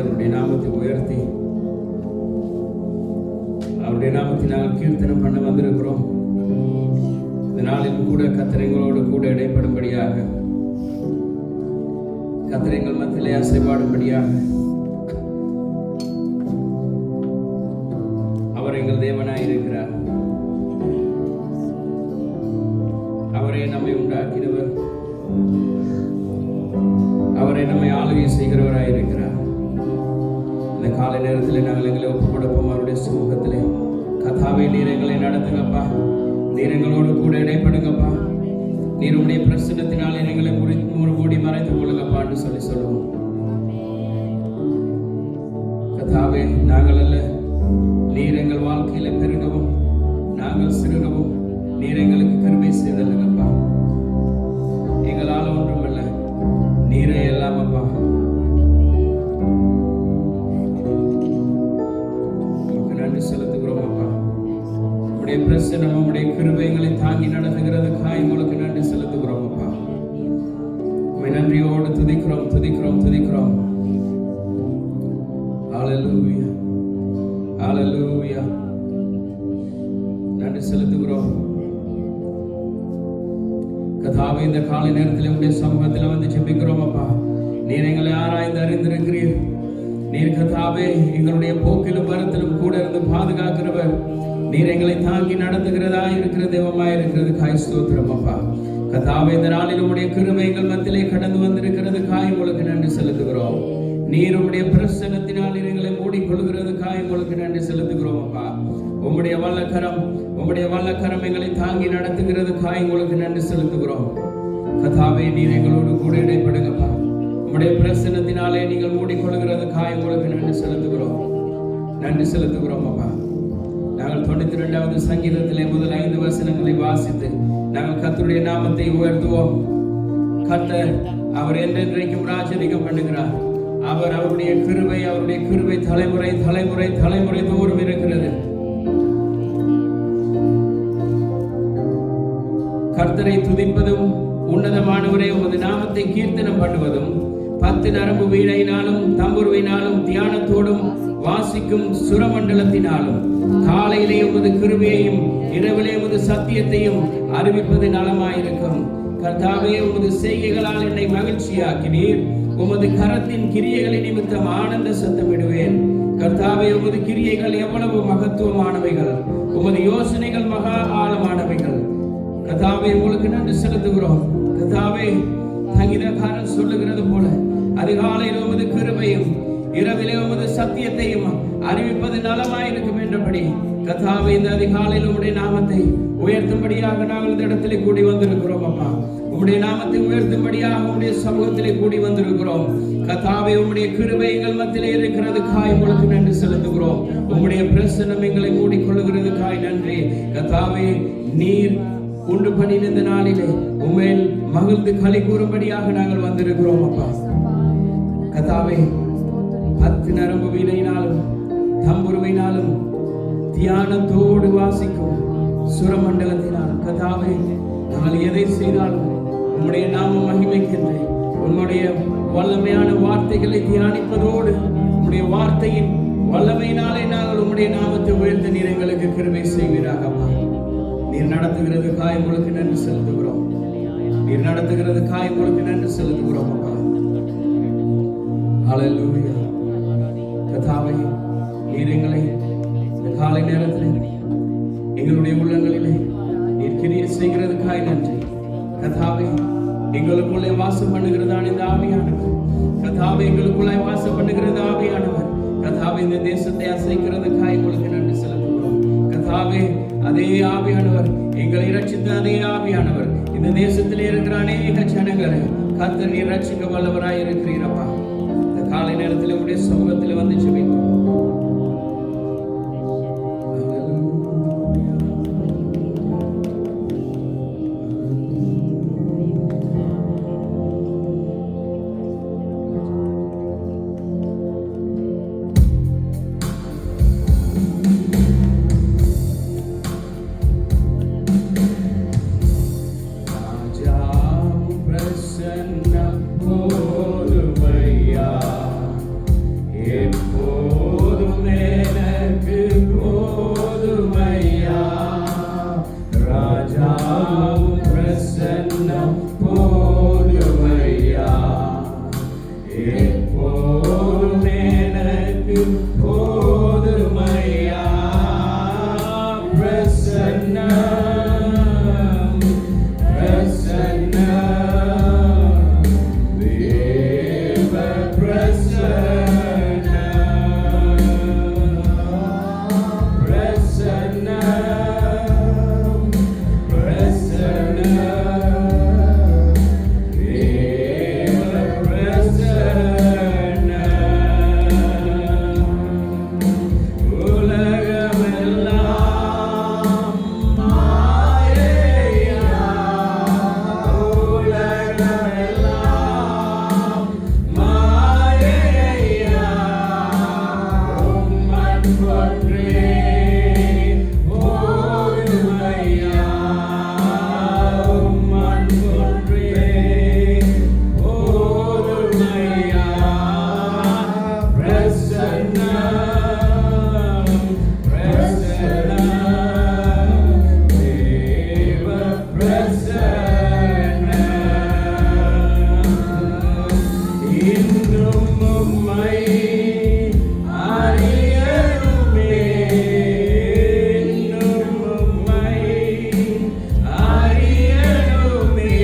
அவருடைய நாமத்தை உயர்த்தி அவருடைய நாமத்தினால் கீர்த்தனம் பண்ண வந்திருக்கிறோம். இந்த நாளிலும் கூட கர்த்தர் எங்களோடு கூட இடைப்படும்படியாக, கர்த்தர் எங்கள் மத்தியிலே அசைபாடும்படியாக அவர் எங்கள் தேவனாய் இருக்கிறார். அவரே நம்மை உண்டாக்கினவர், அவரை நம்மை ஆளுகை செய்கிறவராய் இருக்கிறார். இந்த காலை நேரத்தில் நாங்கள் எங்களை ஒப்புக் கொடுப்போம் அவருடைய சமூகத்திலே. கர்த்தாவே, நீர் எங்களை நடத்துங்கப்பா, நீர் எங்களோடு கூட இடைப்படுங்கப்பா, நீர் உடைய பிரசன்னத்தினாலே எங்களை மூடி மறைத்துக் கொள்ளுங்கப்பா என்று சொல்லுவோம். கர்த்தாவே, நாங்கள் அல்ல, நீர் எங்கள் வாழ்க்கையில பெருகவும் நாங்கள் சிறுகவும் நீர் எங்களுக்கு கிருபை செய்தல்லுங்கப்பா. எங்களால் ஒன்றுமல்ல, நீரே எல்லாம் அப்பா. உங்களுக்கு நன்றி செலுத்துகிறோம் அப்பா. உடைய பிரசன்னம் உடைய கிருபைகளை தாங்கி நடத்துகிறதுக்காக உங்களுக்கு நன்றி செலுத்துகிறோம் அப்பா. உம்மை நன்றியோடு துதிக்கிறோம் துதிக்கிறோம் துதிக்கிறோம். ஹல்லேலூயா ஹல்லேலூயா. நன்றி செலுத்துகிறோம். கர்த்தாவே, இந்த காலை நேரத்தில் உடைய சமூகத்தில் வந்து ஜெபிக்கிறோம் அப்பா. நீர் எங்களை ஆராய்ந்து அறிந்திருக்கிறீர். நீர் கர்த்தாவே எங்களுடைய போக்கிலும் வரத்திலும் கூட இருந்து பாதுகாக்கிறவர். நீர் எங்களை தாங்கி நடத்துகிறதா இருக்கிற தெய்வமாய் இருக்கிறதுக்காய் ஸ்தோத்திரம் அப்பா. கர்த்தாவே, இந்த நாளில் உடைய கிருபை எங்கள் மத்தியிலே கடந்து வந்திருக்கிறதுக்காய் உங்களுக்கு நன்றி செலுத்துகிறோம். நீர் உடைய பிரசன்னத்தினால் எங்களை மூடிக்கொள்கிறதுக்காய் உங்களுக்கு நன்றி செலுத்துகிறோம் அப்பா. உம்முடைய வல்லக்கரம் எங்களை தாங்கி நடத்துகிறதுக்காய் உங்களுக்கு நன்றி செலுத்துகிறோம். கர்த்தாவே, நீர் எங்களோடு கூட இடைப்படுங்கப்பா. உம்முடைய பிரசன்னத்தினாலே நீங்கள் மூடிக்கொள்கிறதுக்காய் உங்களுக்கு நன்றி செலுத்துகிறோம் அப்பா. நாங்கள் 92வது சங்கீதத்திலே முதல் 5 வசனங்களை வாசித்து நாங்கள் கர்த்தருடைய நாமத்தை உயர்த்துவோம். கர்த்தர் அவர் என்றென்றைக்கும் ராஜரிகம் பண்ணுகிறார். அவருடைய கிருபை தலைமுறை தலைமுறை தலைமுறை தோறும் இருக்கிறது. கர்த்தரை துதிப்பதும் உன்னதமானவரே உமது நாமத்தை கீர்த்தனம் பண்ணுவதும் 10 நரம்பு வீணையினாலும் தம்புருவினாலும் தியானத்தோடும் வாசிக்கும் சுரமண்டலத்தினாலும் காலையிலே உமது கிருபையையும் இரவிலே உமது சத்தியத்தையும் அறிவிப்பது நலமாயிருக்கும். கர்த்தாவே, உமது செய்கைகளால் என்னை மகிழ்ச்சியாக்கினீர். உமது கரத்தின் கிரியைகளை நிமித்தம் ஆனந்த சத்தமிடுவேன். கர்த்தாவே, உமது கிரியைகள் எவ்வளவு மகத்துவமானவைகள், உமது யோசனைகள் மகா ஆழமானவைகள். கர்த்தாவே, உங்களுக்கு நன்றி செலுத்துகிறோம். கர்த்தாவே, சங்கீதக்காரன் சொல்லுகிறது போல அதிகாலையில் உமது கிருபையும் இரவிலே உமது சத்தியத்தையும் அறிவிப்பது நலமாயிருக்கும் என்றபடி கர்த்தாவே, இந்த அதிகாலையில் உம்முடைய நாமத்தை உயர்த்தும்படியாக நாங்கள் இந்த இடத்திலே கூடி வந்திருக்கிறோம் அப்பா. உம்முடைய நாமத்தை உயர்த்தும்படியாக உம்முடைய சமூகத்திலே கூடி வந்திருக்கிறோம். கர்த்தாவே, உம்முடைய கிருபை எங்கள் மத்தியிலே இருக்கிறதுக்காய் உங்களுக்கு நன்றி செலுத்துகிறோம். உம்முடைய பிரசன்னம் எங்களை மூடிக்கொள்ளுகிறதுக்காய் நன்றி. கர்த்தாவே, நீர் உண்டு பண்ணின இந்த நாளிலே உம்மையில் மகிழ்ந்து களி கூறும்படியாக நாங்கள் வந்திருக்கிறோம் அப்பா. கர்த்தாவே, 10 நரம்பு வீணையினாலும் தம்புருவினாலும் தியானத்தோடு வாசிக்கும் சுரமண்டலத்தினாலும் கர்த்தாவே, நாங்கள் எதை செய்தாலும் உம்முடைய நாம மகிமைக்கென்று உம்முடைய வல்லமையான வார்த்தைகளை தியானிப்பதோடு உம்முடைய வார்த்தையின் வல்லமையினாலே நாங்கள் உம்முடைய நாமத்தை உயர்த்த நீர் எங்களுக்கு கிருபை செய்வீராக அப்பா. நீர் நடத்துகிறதுக்காய் உங்களுக்கு நன்றி செலுத்துகிறோம். நீர் நடத்துகிறதுக்காய் உங்களுக்கு நன்றி செலுத்துகிறோம் அப்பா. ஹல்லேலூயா. கர்த்தாவே, நீர் எங்களை இந்த காலை நேரத்தில் எங்களுடைய உள்ளங்களிலே நீர் கிரியை செய்கிறதுக்காய் நன்றி. கர்த்தாவே, எங்களுக்குள்ளே வாசம் பண்ணுகிறதான இந்த ஆவியானவர், கர்த்தாவே, எங்களுக்குள்ளே வாசம் பண்ணுகிறது ஆவியானவர், கர்த்தாவே, இந்த தேசத்தை அசைக்கிறதுக்காய் உங்களுக்கு நன்றி செலுத்துகிறோம். கர்த்தாவே, அதே ஆவியானவர், எங்களை ரட்சித்த அதே ஆவியானவர் இந்த தேசத்திலே இருக்கிற அநேக ஜனங்களை கர்த்தர் நீர் ரட்சிக்க வல்லவராய் இருக்கிறீரப்பா. இந்த காலை நேரத்தில் உடைய சமூகத்தில் வந்து ஜெபிக்கிறோம். எப்போதும் எனக்கு போதுமையா ராஜாவும் பிரசன்னம் போதுமையா எப்போதும் எனக்கு போதுமையா பிரசன்னம் பிரசன்னம் தேவ பிரசன்னம் பிரசன்னம் பிரசன்னம் தேவ பிரசன்னம் உலகமெல்லாம் மாயையா உலகமெல்லாம் மாயையா உம்மன் போற்றே போதுமையா உம்மன் போற்றே போதுமையா பிரசன்னம் பிரசன்னம் தேவ பிரசன்னம் இன்னும் உம்மை அறியணுமே இன்னும் உம்மை அறியணுமே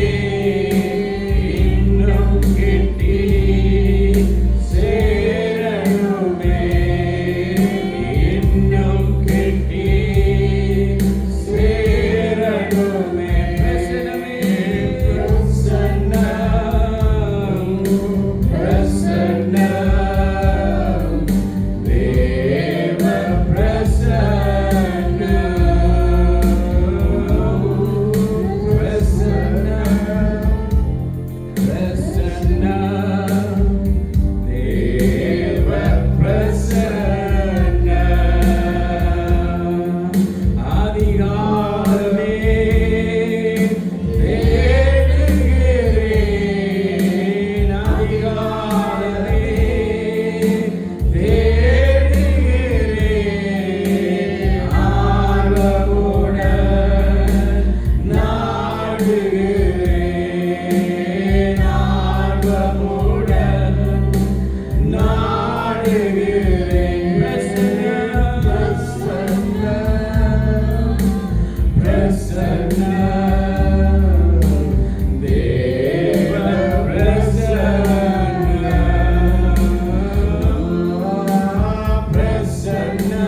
இன்னும் கிட்டி சேரணுமே இன்னும் கிட்டி சேரணுமே பிரசன்னமே பிரசன்னம் தேவ பிரசன்னம் பிரசன்னம் பிரசன்னம் தேவ பிரசன்னம் அதிகாலமே தேடுகிறேன் அதிகாலமே தேடுகிறேன் ஆர்வமுடன் நாடுகிறேன் ஆர்வமுடன் நாடுகிறேன் பிரசன்னம் பிரசன்னம் தேவ பிரசன்னம்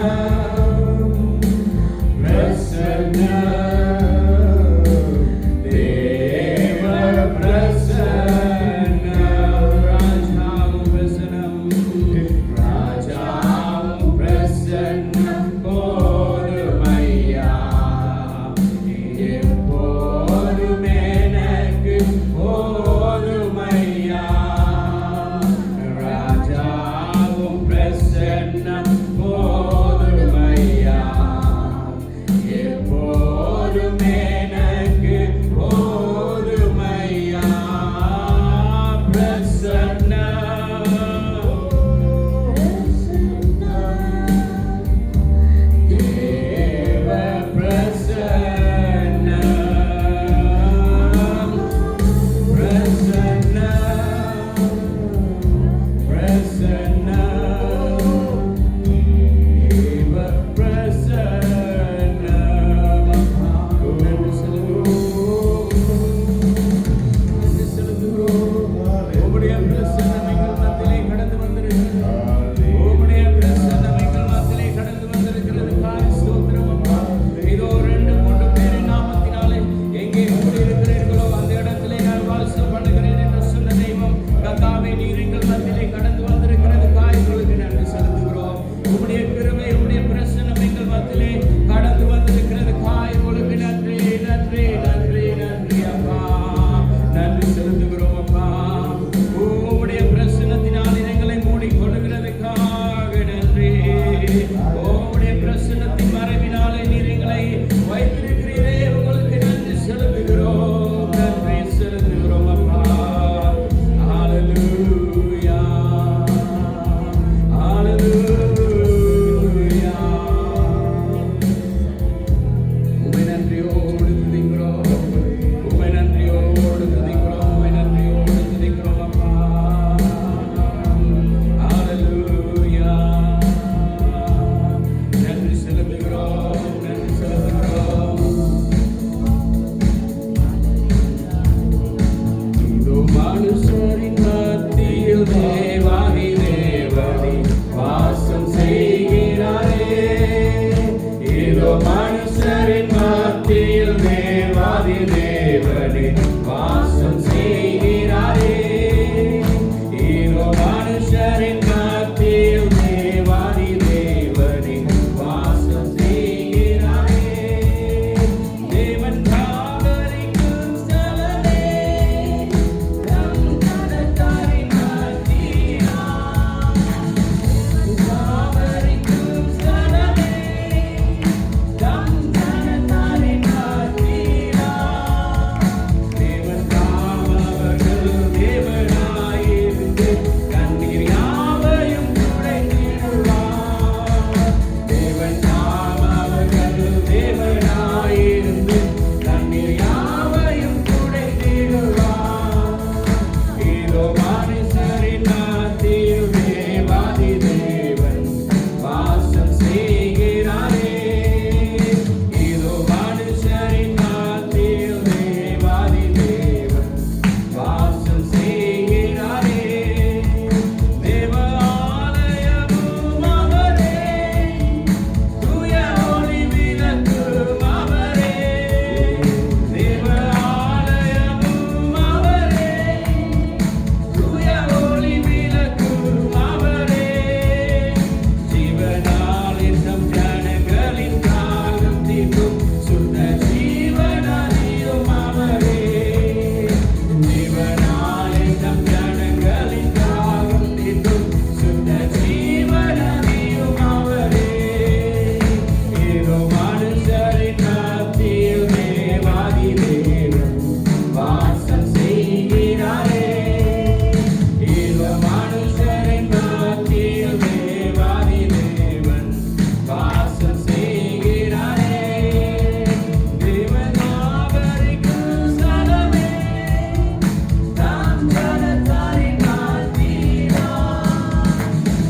பிரசன்னம் பிரசன்னம் தேவ பிரசன்னம் ராஜாவும் பிரசன்னம் ராஜாவும் பிரசன்னம் போதுமையா எப்போதும் எனக்கு போதுமையா ராஜாவும் பிரசன்னம் போதுமையா எப்போதும் எனக்கு போதுமையா பிரசன்னம் தேவ பிரசன்னம் பிரசன்னம் பிரசன்னம்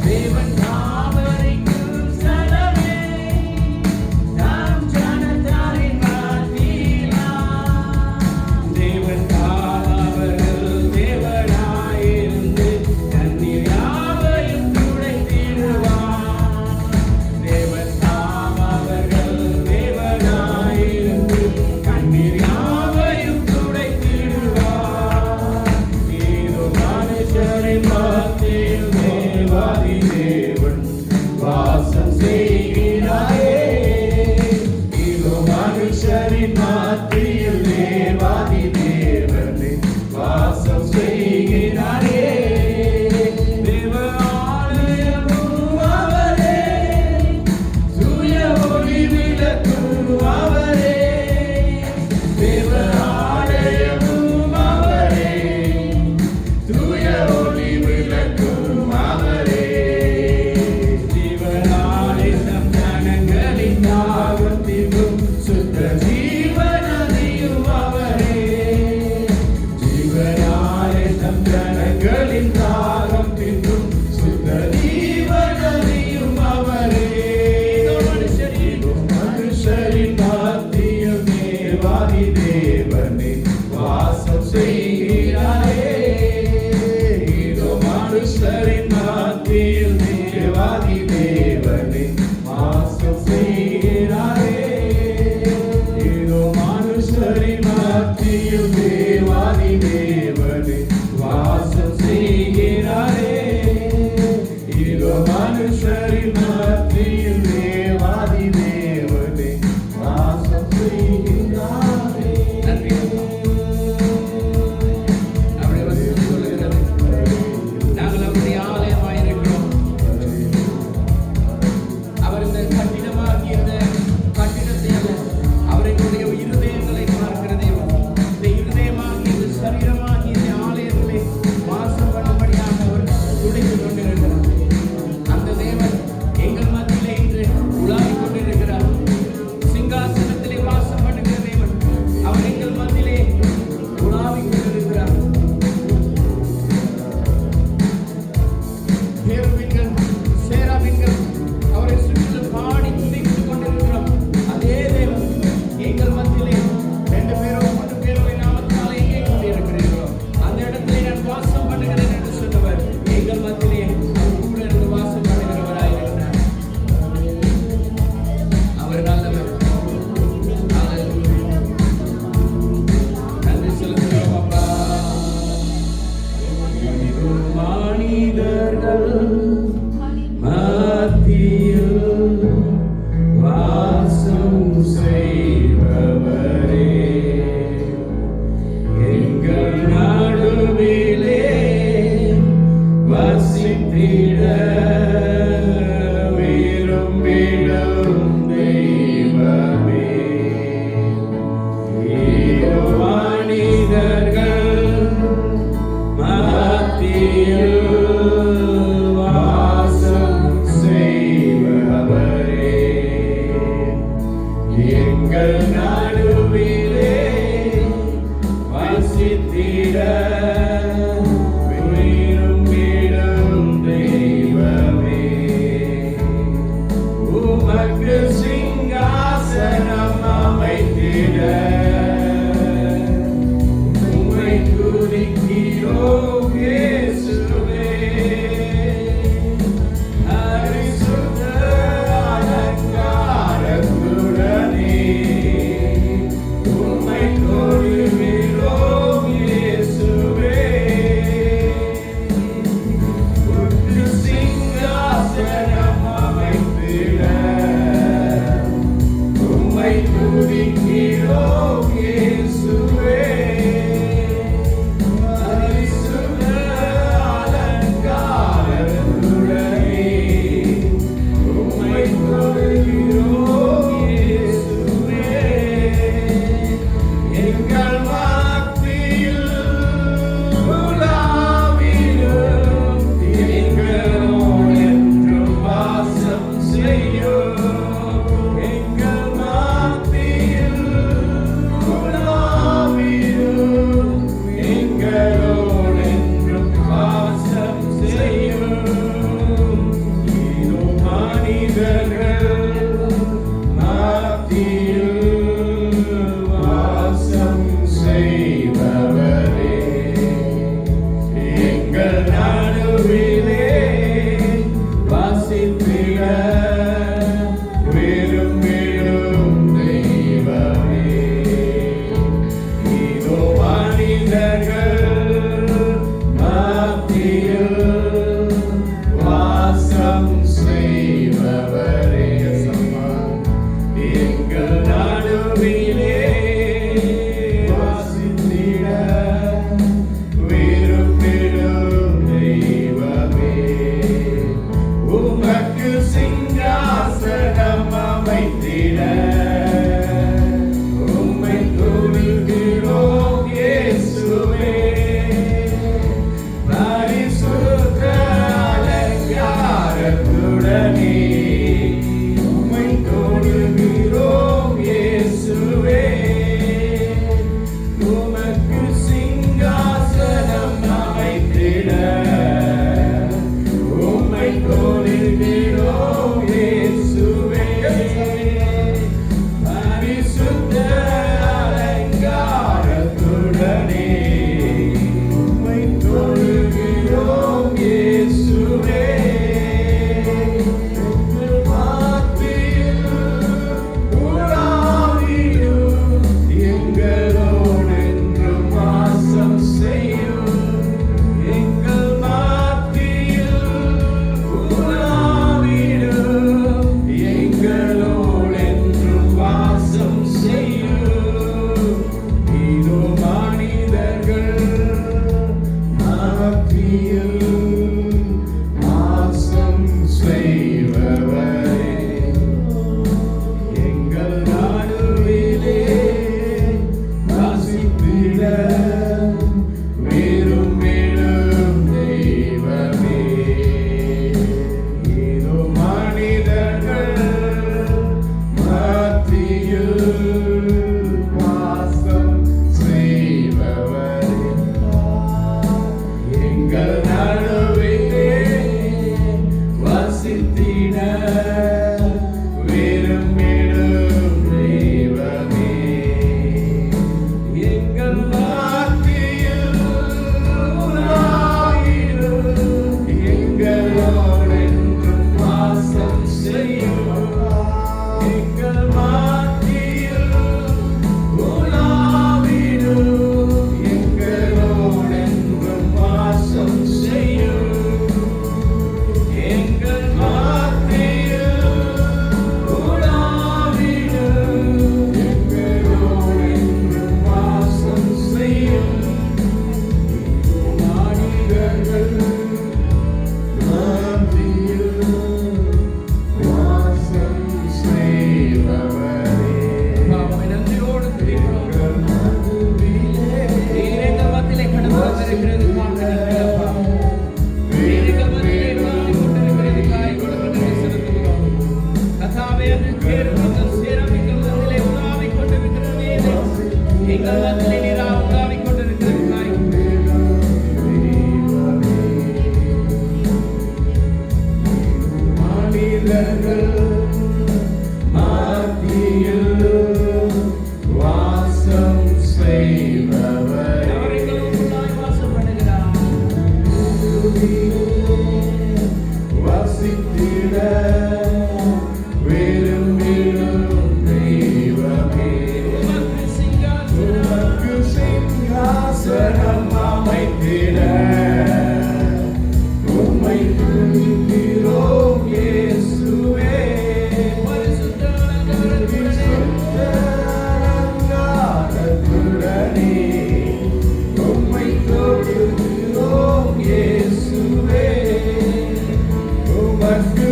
தேவன் தாவரைக்கும் சலமே தாம் ஜனத்தாரின் மத்தியிலா தேவன் தாவர்கள் தேவனாயிருந்து தண்ணீர் யாவையும் துடைத்திடுவார் தேவன் தாவர்கள் தேவனாயிருந்து கண்ணீர் யாவையும் துடைத்திடுவார் ஏதோ மனுஷரின் மத்தியில் தேவாதி தேவன் வாசம் செய்கிறாரே இதோ மனுஷரின் மத்தியில் தேவாதி தேவனே வாசம் செய்கிறாரே தேவ ஆலயமும் அவரே தூய ஒளி விளக்கும் அவரே தேவ ஆலயமும் அவரே தூய ஒளி விளக்கும் அவரே ஜீவனாலே நம் ஜனங்களின் தாகம் தீர்க்கும் சுத்த ஜீவநதியும் அவரே ஜீவனாலே நம் ஜனங்களின் தாகம் தீர்க்கும் சுத்த ஜீவநதியும் அவரே மனுஷரின் மத்தியில் தேவாதி தேவனே வாசம் செய்கிறாரே இதோ மனுஷரின் மத்தியில் தேவாதி தேவனே வாசம் செய்கிறாரே இதோ மனுஷரின் மத்தியில் தேவாதி தேவனே வாசம் செய்கிறாரே இதோ மனுஷரின் மத்தியில் தேவாதி தேவனே வாசம் செய்கிறாரே அவருடைய வசனம் சொல்லுகிறது நாங்கள் அவருடைய ஆலயமாயிருக்கிறோம் அவர் இந்த கட்டிடமாகிய இந்த கட்டிடத்தை அல்ல அவர்களுடைய இருதயங்களை பார்க்கிற தேவன் இந்த இருதயமாகிய இந்த சரீரமாகிய இந்த ஆலயத்திலே வாசம் பண்ணும்படியாக அவர் துடைத்துக் கொண்டிருக்கிறார் அந்த தேவன் எங்கள் மத்தியிலே இன்று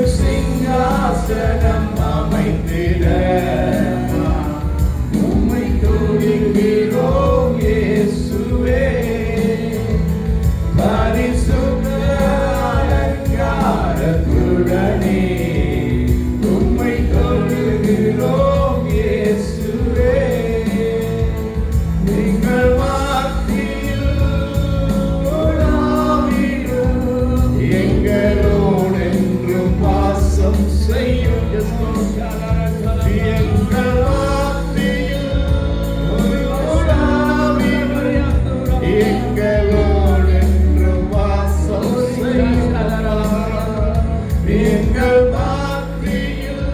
Sing எங்கள் மத்தியில்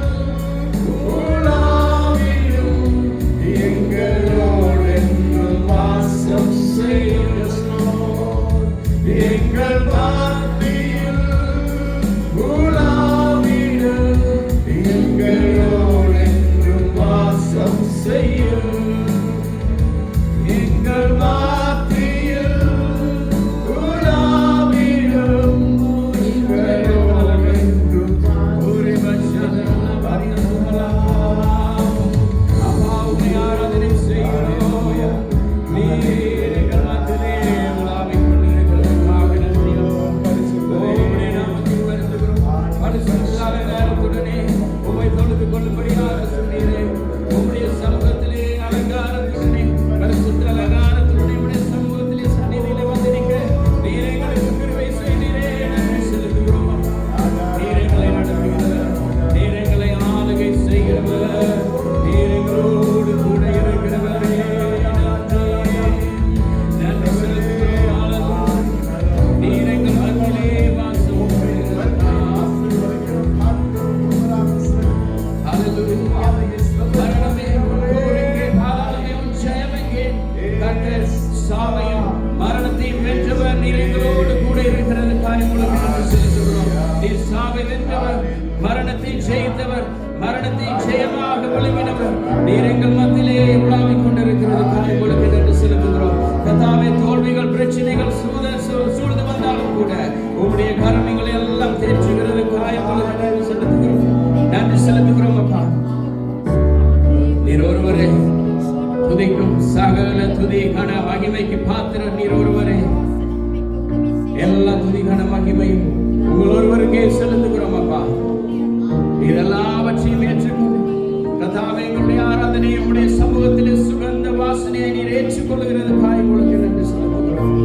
உலாவிடும் எங்களோடு என்றும் வாசம் செய்யும் எங்கள் மத்தியில் உலாவிடும் எங்களோடு என்றும் வாசம் செய்யும் எங்கள் மத்தியில் உலாவிடும் எங்களோடு என்றும் ஒரு வசனம் அறியலாம். அப்பா உம்மை ஆராதனை செய்கிறோம். நீர் எங்கள் மத்தியிலே உலாவிக் கொண்டிருக்கிறதற்காக நன்றி. உம்முடைய நாமத்தில் வருகிறோம். பரிசுத்த அலங்காரத்துடனே உம்மை தொழுது கொள்ளும்படியாக சொன்னீரே. உம்முடைய சமூகத்திலே அலங்காரத்துடனே பரிசுத்த அலங்காரத்துடனே உம்முடைய சமூகத்திலே சந்நிதியிலே வந்திருக்க நீர் எங்களுக்கு கிருபை செய்தீரே. நன்றி செலுத்துகிறோம். நீர் எங்களை நடத்துகிறவர். நீர் எங்களை ஆளுகை செய்கிறவர். நீர் எங்களோடு கூட இருக்கிறவரே. நன்றி செலுத்துகிறோம். ஹல்லேலூயா. நீர் எங்கள் மத்தியிலே வாசம் செய்கிறவர். ஹல்லேலூயா. மரணமே போரிங்கே பாதாளமே உன் ஜெயமெங்கே. கர்த்தர் சாவையும் மரணத்தையும் வென்றவர். நீர் எங்களோடு கூட இருக்கிறதற்காக உங்களுக்கு நன்றி செலுத்துகிறோம். நீர் சாவை வென்றவர், மரணத்தை ஜெயித்தவர், மரணத்தை ஜெயமாக விளங்கினவர். நீர் எங்கள் மத்தியிலே உலாவிக் கொண்டிருக்கிறதற்காக உங்களுக்கு நன்றி செலுத்துகிறோம். கர்த்தாவே, தோல்விகள் பிரச்சனைகள் சூழ்ந்து வந்தாலும் கூட உம்முடைய கருணைகளை எல்லாம் தேற்றுகிறதற்காக உங்களுக்கு நன்றி செலுத்துகிறோம். நன்றி செலுத்துகிறோம் அப்பா. நீர் ஒருவரே துதிக்கும் சகல துதி கன மகிமைக்கு பாத்திரர். நீர் ஒருவரே. எல்லா துதி கன மகிமையும் உங்கள் ஒருவருக்கே செலுத்துகிறோம் அப்பா. இதெல்லாவற்றையும் ஏற்றுக்கொண்டு கர்த்தாவே, எங்களுடைய ஆராதனை உம்முடைய சமூகத்திலே சுகந்த வாசனையை நீர் ஏற்றுக்கொள்கிறதற்காக உங்களுக்கு நன்றி செலுத்துகிறோம்.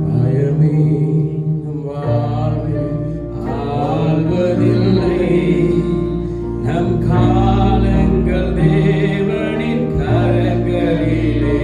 பயமே நம் வாழ்வில் ஆள்வதில்லை. நம் காலங்கள் தேவனின் கரங்களிலே.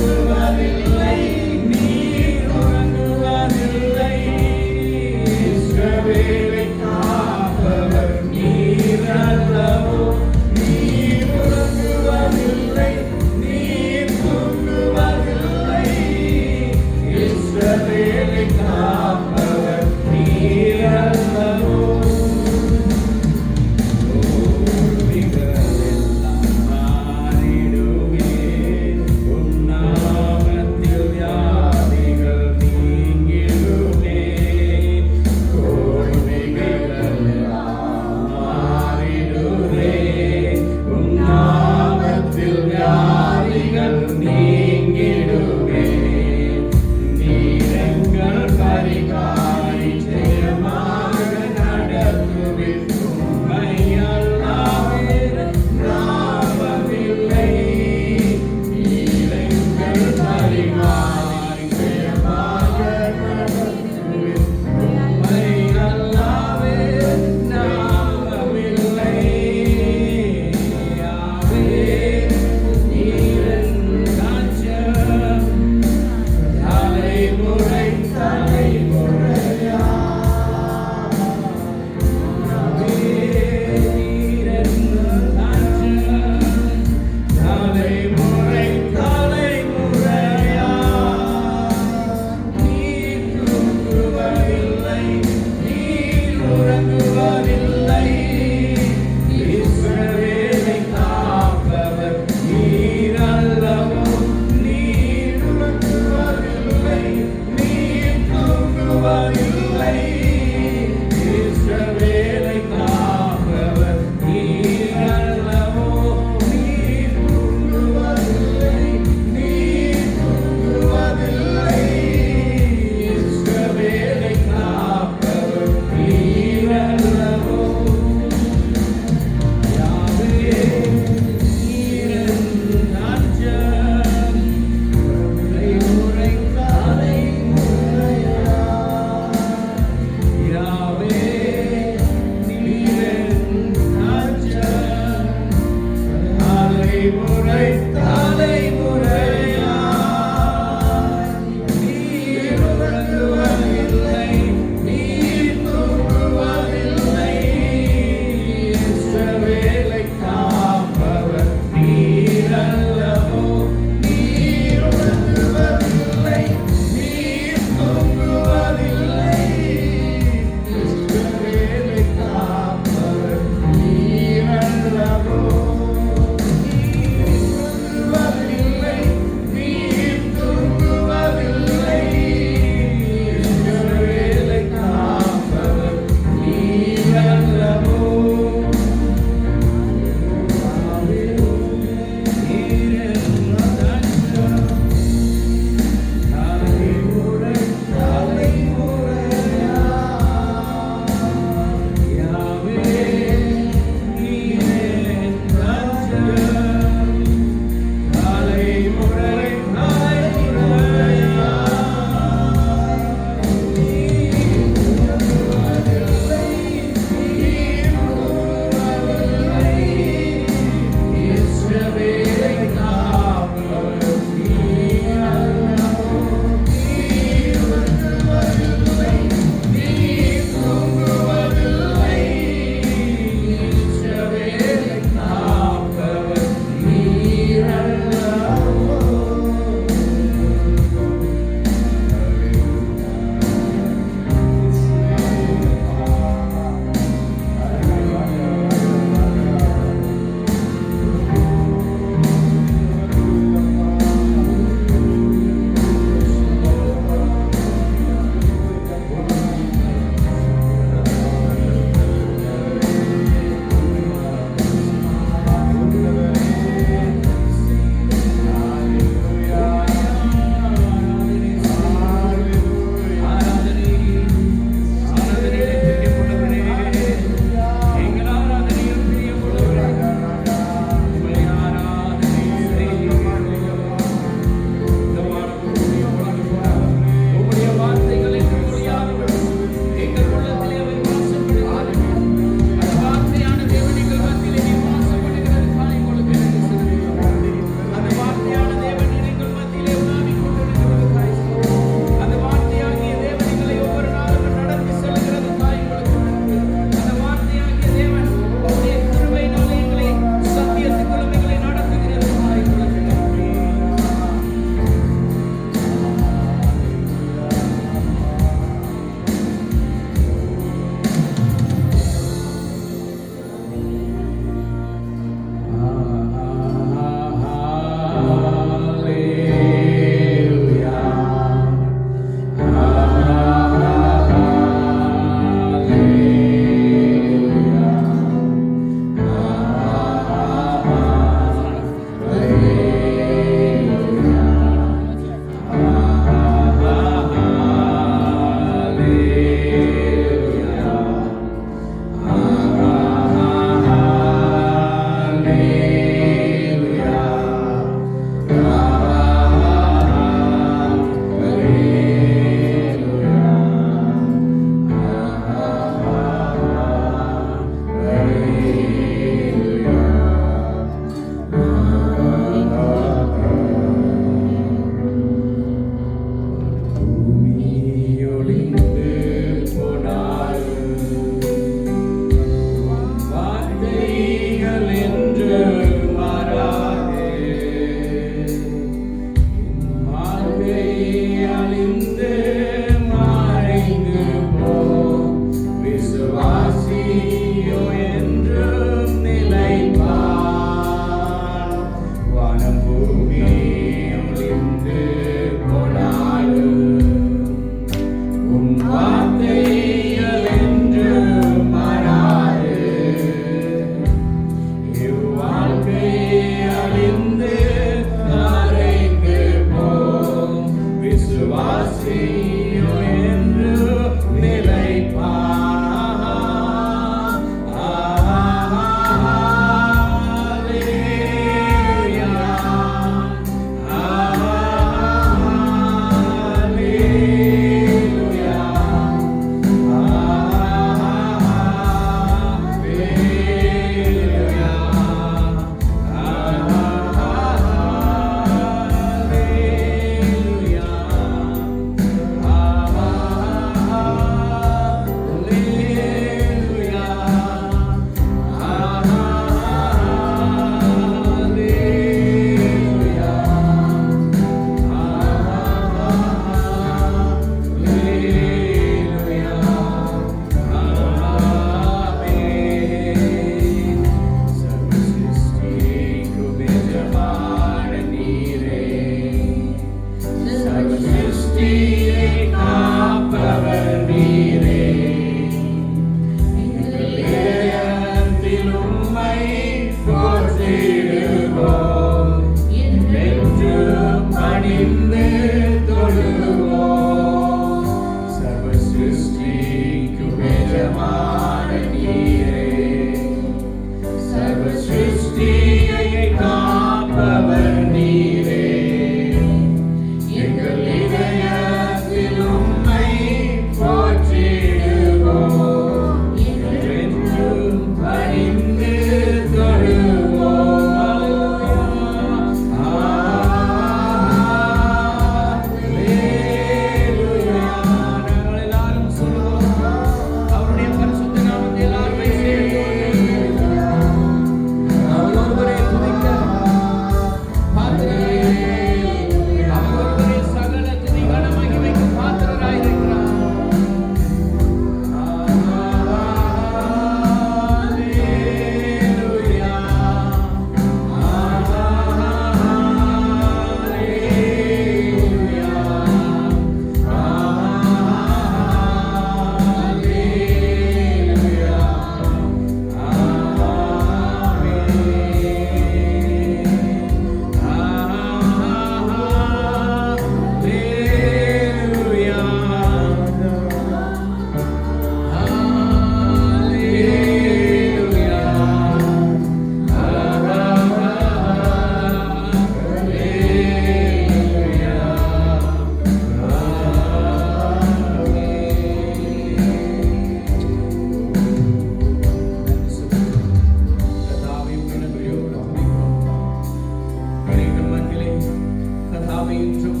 கர்த்தாவே இன்றும்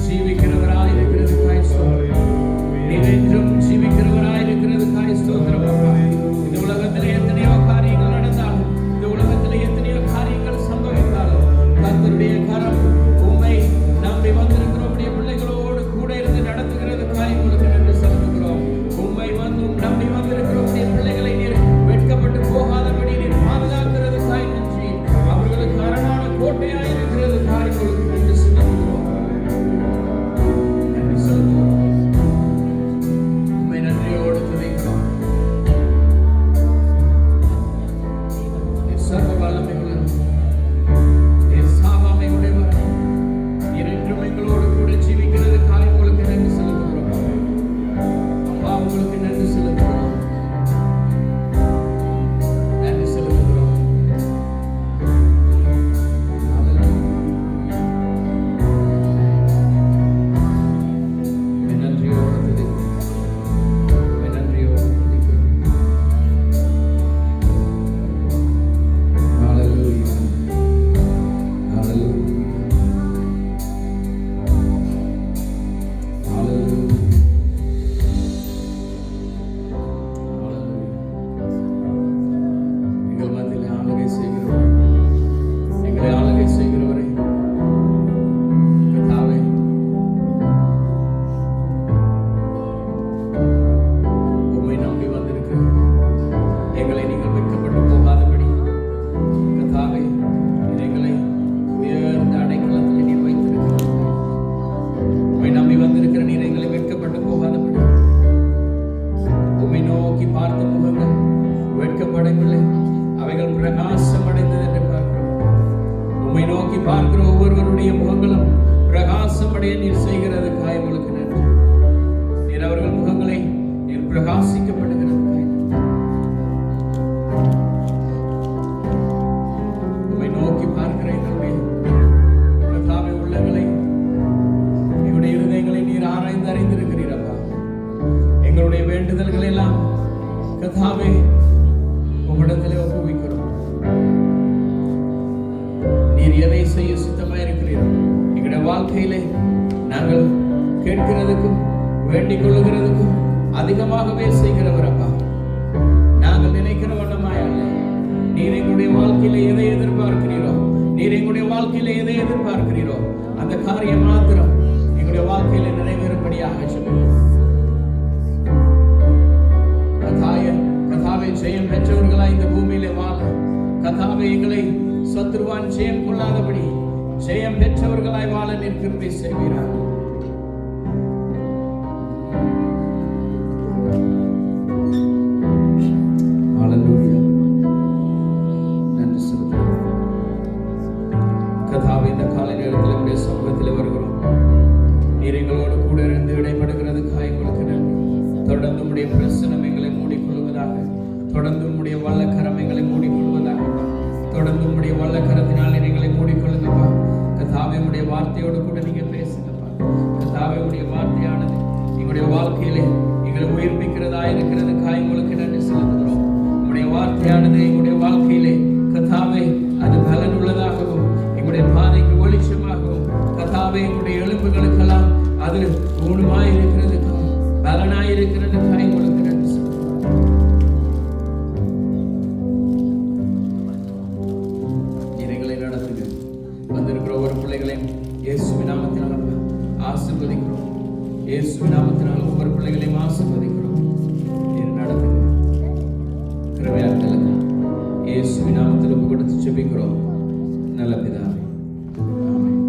ஜீவிக்கிறவராய் இருக்கிறதுக்காய் ஸ்தோத்திரம். நீர் என்றும் ஜீவிக்கிறவராய் இருக்கிறதுக்காய் ஸ்தோத்திரம் அப்பா. இந்த உலகத்திலே எத்தனையோ காரியங்கள் நடந்தாலும், இந்த உலகத்திலே எத்தனையோ காரியங்கள் சம்பவித்தாலும், கர்த்தருடைய கரம் உம்மை நம்பி வந்திருக்கிற உம்முடைய பிள்ளைகளோடு கூட இருந்து நடத்துகிறதுக்காய் உங்களுக்கு நன்றி செலுத்துகிறோம். உம்மை நம்பி வந்திருக்கிற உம்முடைய பிள்ளைகளை நீர் வெட்கப்பட்டு போகாதபடி நீர் பாதுகாக்கிறதுக்காய் நன்றி. அவர்களுக்கு அரணான கோட்டையாய் இருக்கிறதுக்காய் உங்களுக்கு நன்றி செலுத்துகிறோம். நன்றி செலுத்துகிறோம். உம்மை நன்றியோடு துதிக்கிறோம். நீர் சர்வ வல்லமை உள்ளவர். நீர் சாவாமை உடையவர். நீர் என்றும் எங்களோடு கூட ஜீவிக்கிறதுக்காய் உங்களுக்கு நன்றி செலுத்துகிறோம். அப்பா, உங்களுக்கு நன்றி செலுத்துகிறோம். நன்றி செலுத்துகிறோம். நன்றியோடு துதிக்கிறோம். நன்றியோடு துதிக்கிறோம். ஹல்லேலூயா. ஹல்லேலூயா. ஹல்லேலூயா. எங்கள் மத்தியிலே ஆளுகை செய்கிறவர், எங்களை ஆளுகை செய்கிறவரே, கர்த்தாவே, உம்மை நம்பி வந்திருக்கிற எங்களை நீங்கள் வெட்கப்பட்டு போகாதபடி, கர்த்தாவே, நீர் எங்களை உயர்ந்த அடைக்கலத்தில் நீர் வைத்திருக்கிறீர். உம்மை நம்பி வந்திருக்கிற நீர் எங்களை வெட்கப்பட்டு போகாதபடி, உம்மை நோக்கி பார்த்த முகங்கள் வெட்கப்படவில்லை, அவைகள் பிரகாசம் அடைந்தது என்று பார்க்கிறோம். உம்மை நோக்கி பார்க்கிற ஒவ்வொருவருடைய முகங்களும் பிரகாசம் அடைய நீர் செய்கிறதுக்காய் உங்களுக்கு நன்றி. நீர் அவர்கள் முகங்களை நீர் பிரகாசிக்கப்படுகிறதுக்காய் நன்றி. உம்மை நோக்கி பார்க்கிற எங்களுடைய கர்த்தாவே உள்ளங்களை, எங்களுடைய இருதயங்களை நீர் ஆராய்ந்து அறிந்திருக்கிறீர் அப்பா. எங்களுடைய வேண்டுதல்கள் எல்லாம் கர்த்தாவே உம்மிடத்திலே ஒப்புவிக்கிறோம். நீர் எதை செய்ய சித்தமாய் இருக்கிறீரோ எங்களுடைய வாழ்க்கையிலே நாங்கள் கேட்கிறதுக்கும் வேண்டிக் கொள்ளுகிறதுக்கும் அதிகமாகவே செய்கிறவர் அப்பா. நாங்கள் நினைக்கிற வண்ணமாய் அல்ல. நீர் எங்களுடைய வாழ்க்கையில எதை எதிர்பார்க்கிறீரோ, நீர் எங்களுடைய வாழ்க்கையில எதை எதிர்பார்க்கிறீரோ அந்த காரியம் மாத்திரம் எங்களுடைய வாழ்க்கையில நிறைவேறும்படியாக ஜெபிக்கிறோம். கர்த்தாவே, ஜெயம் பெற்றவர்களாய் இந்த பூமியிலே வாழ, கர்த்தாவே, எங்களை சத்துருவான் ஜெயம் கொள்ளாதபடி ஜெயம் பெற்றவர்களாய் வாழ நீர் கிருபை செய்வீராக. ஹல்லேலூயா. நன்றி செலுத்துகிறோம். கர்த்தாவே, இந்த காலை நேரத்தில் உம்முடைய சமூகத்தில் வருகிறோம். நீர் எங்களோடு கூட இருந்து இடைப்படுகிறதுக்காய் உங்களுக்கு நன்றி. தொடர்ந்து உம்முடைய பிரசன்னம் எங்களை மூடிக்கொள்வதாக. தொடர்ந்து உம்முடைய வல்லக்கரம் எங்களை மூடிக்கொள்வதாக. தொடர்ந்து உம்முடைய வல்லக்கரத்தினால் எங்களை மூடிக்கொள்ளுங்கப்பா. கர்த்தாவே, உம்முடைய வார்த்தையோடு கூட நீங்க பேசுங்கப்பா. கர்த்தாவே, உம்முடைய வார்த்தையானது எங்களுடைய வாழ்க்கையிலே எங்களை உயிர்ப்பிக்கிறதா இருக்கிறதுக்காய் உங்களுக்கு நன்றி செலுத்துகிறோம். உம்முடைய வார்த்தையானது எங்களுடைய வாழ்க்கையிலே கர்த்தாவே அது பலன் உள்ளதாகவும், எங்களுடைய பாதைக்கு வெளிச்சமாகவும், கர்த்தாவே, எங்களுடைய எலும்புகளுக்கெல்லாம் அது ஊனமாய் இருக்கிறதுக்கும் பலனாய் இருக்கிறதுக்காய் உங்களுக்கு நன்றி செலுத்துகிறோம். எங்களை நடத்துங்க. வந்திருக்கிற ஒவ்வொரு பிள்ளைகளையும் இயேசுவின் நாமத்தினால் ஆசீர்வதிக்கிறோம். இயேசுவின் நாமத்தினால் ஒவ்வொரு பிள்ளைகளையும் ஆசீர்வதிக்கிறோம். நீர் நடத்துங்க, கிருபையாக கேளுங்க. இயேசுவின் நாமத்தில் ஒப்பு கொடுத்து ஜெபிக்கிறோம் நல்ல பிதாவே. ஆமென்.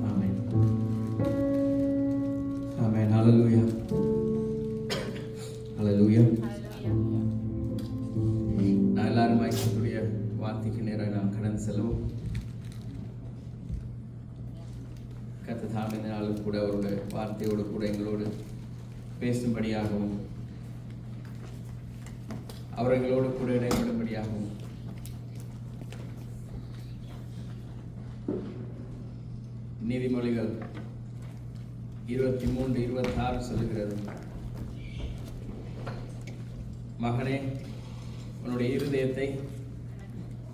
ஆமென். ஆமென். ஹல்லேலூயா. ஹல்லேலூயா. நான் எல்லாரும் கர்த்தருடைய வார்த்தைக்கு நேராக நாம் கடந்து செல்வோம். கர்த்தர் தாமே இந்த நாளும் கூட அவருடைய வார்த்தையோடு கூட எங்களோடு பேசும்படியாகவும் அவர்களோடு கூட இடைபடும்படியாகவும் நீதிமொழிகள் 23:26 சொல்லுகிறது, மகனே, உன்னுடைய இருதயத்தை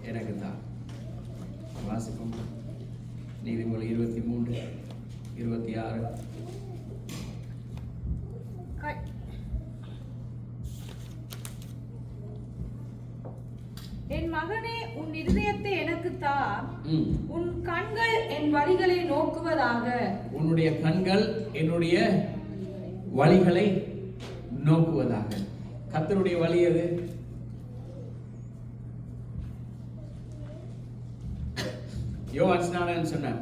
எனக்கு தான். வாசிப்போம். நீதிமொழி 23:26. என் மகனே, உன் இருதயத்தை எனக்கு தா, உன் கண்கள் என் வழிகளை நோக்குவதாக. உன்னுடைய கண்கள் என்னுடைய வழிகளை நோக்குவதாக. கர்த்தருடைய வழி எது? யோவான் ஸ்நானகன் சொன்னார்,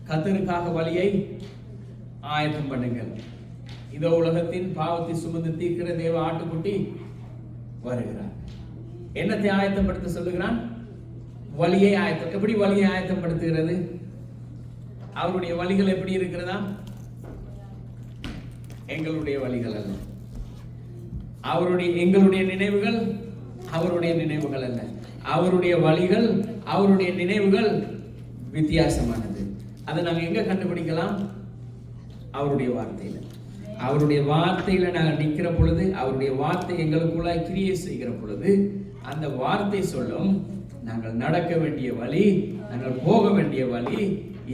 கர்த்தருக்காக வழியை ஆயத்தம் பண்ணுங்கள். இதோ உலகத்தின் பாவத்தை சுமந்து தீர்க்கிற தேவ ஆட்டுக்குட்டி வருகிறார். என்னத்தை ஆயத்தப்படுத்த சொல்லுகிறான்? வழியை ஆயத்தம். எப்படி வழியை ஆயத்தப்படுத்துகிறது? அவருடைய வழிகள் எப்படி இருக்கிறதா? எங்களுடைய வழிகள் அல்ல. எங்களுடைய நினைவுகள் அவருடைய நினைவுகள் அல்ல. அவருடைய வழிகள் அவருடைய நினைவுகள் வித்தியாசமானது. அதை நாங்க எங்க கண்டுபிடிக்கலாம்? அவருடைய வார்த்தையில. அவருடைய வார்த்தையில நாங்கள் நிற்கிற பொழுது, அவருடைய வார்த்தை எங்களுக்குள்ள கிரியை செய்கிற பொழுது, அந்த வார்த்தை சொல்லும் நாங்கள் நடக்க வேண்டிய வழி, நாங்கள் போக வேண்டிய வழி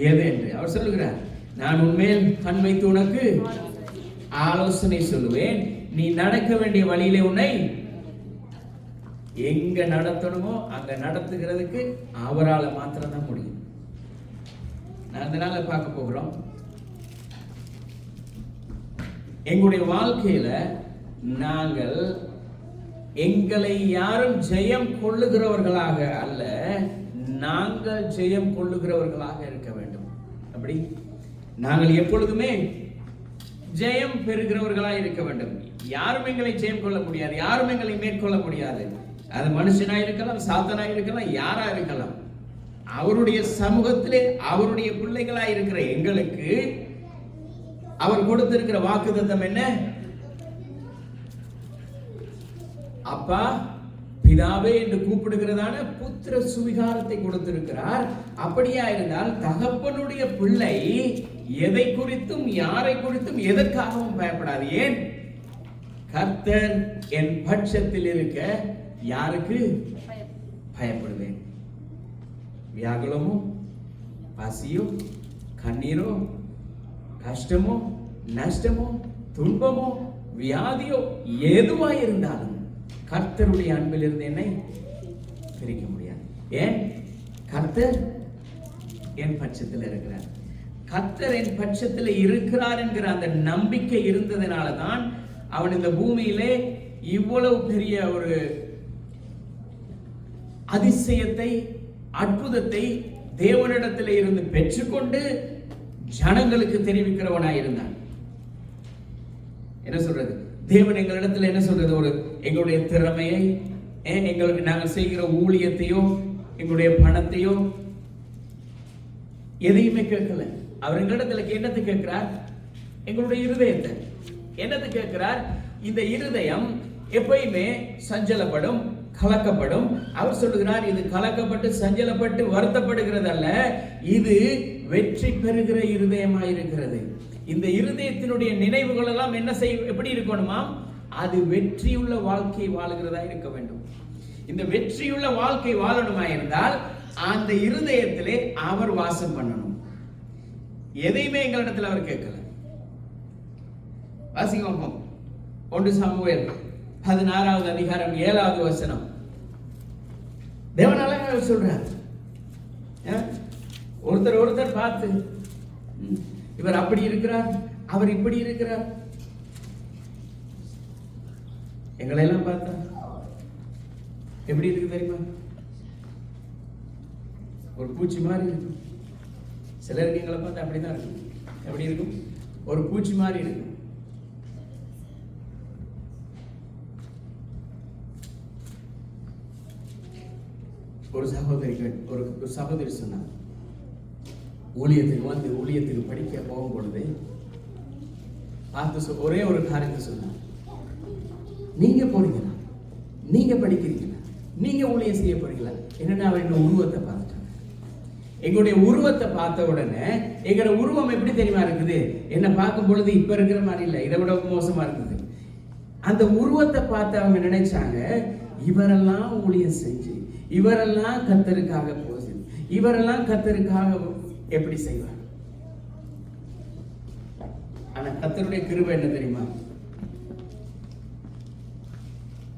எது என்று. அவர் சொல்லுகிறார், நான் உன்மேல் கண் வைத்து உனக்கு ஆலோசனை சொல்லுவேன், நீ நடக்க வேண்டிய வழியிலே உன்னை எங்க நடத்தணுமோ அங்க நடத்துகிறதுக்கு அவரால் மாத்திரம் தான் முடியும். நான் அதனால பார்க்க போகிறோம், எங்களுடைய வாழ்க்கையில நாங்கள் எங்களை யாரும் ஜெயம் கொள்ளுகிறவர்களாக அல்ல, நாங்கள் ஜெயம் கொள்ளுகிறவர்களாக இருக்க வேண்டும். அப்படி நாங்கள் எப்பொழுதுமே ஜெயம் பெறுகிறவர்களாக இருக்க வேண்டும். யாரும் எங்களை ஜெயம் கொள்ள முடியாது, யாரும் எங்களை மேற்கொள்ள முடியாது. அது மனுஷனா இருக்கலாம், சாத்தனா இருக்கலாம், யாரா இருக்கலாம். அவருடைய சமூகத்திலே அவருடைய பிள்ளைகளா இருக்கிற எங்களுக்கு அவர் கொடுத்திருக்கிற வாக்குத்தத்தம் என்ன? அப்பா பிதாவே என்று கூப்பிடுகிறதான புத்திர சுவிகாரத்தை கொடுத்திருக்கிறார். அப்படியா இருந்தால் தகப்பனுடைய பிள்ளை எதை குறித்தும் யாரை குறித்தும் எதற்காகவும் பயப்படாது. ஏன்? கர்த்தர் என் பட்சத்தில் இருக்க யாருக்கு பயப்படுவேன்? வியாகுலமோ, பசியோ, கண்ணீரோ, கஷ்டமோ, நஷ்டமோ, துன்பமோ, வியாதியோ எதுவாயிருந்தாலும் கர்த்தருடைய அன்பில் இருந்து என்னை பிரிக்க முடியாது. ஏன்? கர்த்தர் என் பட்சத்தில் இருக்கிறார். கர்த்தர் என் பட்சத்தில் இருக்கிறார் என்கிற அந்த நம்பிக்கை இருந்ததனால தான் அவன் இந்த பூமியிலே இவ்வளவு பெரிய ஒரு அதிசயத்தை, அற்புதத்தை தேவனிடத்தில் இருந்து பெற்றுக்கொண்டு ஜனங்களுக்கு தெரிவிக்கிறவனாயிருந்தான். என்ன சொல்றது? தேவன் எங்களிடத்தில் என்ன சொல்றது? ஒரு எங்களுடைய திறமையை, எங்களுக்கு நாங்கள் செய்கிற ஊழியத்தையோ, எங்களுடைய பணத்தையோ எதையுமே கேட்கல. அவர் எங்களிடத்துல என்னத்தை கேட்கிறார்? எங்களுடைய இருதயத்தை. என்னத்தை கேட்கிறார்? இந்த இருதயம் எப்பயுமே சஞ்சலப்படும், கலக்கப்படும். அவர் சொல்லுகிறார், இது கலக்கப்பட்டு சஞ்சலப்பட்டு வருத்தப்படுகிறது அல்ல, இது வெற்றி பெறுகிற இருதயமாயிருக்கிறது. இந்த இருதயத்தினுடைய நினைவுகள் எல்லாம் என்ன எப்படி இருக்கணுமா? அது வெற்றியுள்ள வாழ்க்கை வாழுகிறதா இருக்க வேண்டும். இந்த வெற்றியுள்ள வாழ்க்கை வாழணுமா இருந்தால் அந்த இருதயத்திலே அவர் வாசம் பண்ணணும். எதையுமே எங்களிடத்தில் அவர் கேட்கல. வாசிங்க 1 சாமுவேல் 16வது அதிகாரம் 7வது வசனம். தேவன் அழகாக சொல்றார், ஒருத்தர் பார்த்து இவர் அப்படி இருக்கிறார், அவர் இப்படி இருக்கிறார். எங்களை எல்லாம் பார்த்தா எப்படி இருக்கு தெரியுமா? ஒரு பூச்சி மாதிரி இருக்கும். சிலருக்கு எங்களை பார்த்தா அப்படிதான் இருக்கும். எப்படி இருக்கும்? ஒரு பூச்சி மாதிரி இருக்கும். ஒரு சகோதரி சொன்னார், ஊழியத்துக்கு படிக்க போகும் பொழுது பார்த்து ஒரே ஒரு காரியத்தை சொன்னார், நீங்க போறீங்களா, நீங்க படிக்கிறீங்களா, நீங்க ஊழியம் செய்ய போறீங்களா? என்னன்னா அவர் எங்க உருவத்தை பார்த்துட்டாங்க. எங்களுடைய உருவத்தை பார்த்த உடனே எங்களோட உருவம் எப்படி தெரியுமா இருக்குது? என்ன பார்க்கும் பொழுது இப்ப இருக்கிற மாதிரி இல்லை, இதை விட மோசமா இருக்குது. அந்த உருவத்தை பார்த்து அவங்க நினைச்சாங்க, இவரெல்லாம் ஊழியம் செஞ்சு, இவரெல்லாம் கர்த்தருக்காக போகுது, இவரெல்லாம் கர்த்தருக்காக எப்படி செய்வார்? ஆனா கர்த்தருடைய கிருபை என்ன தெரியுமா?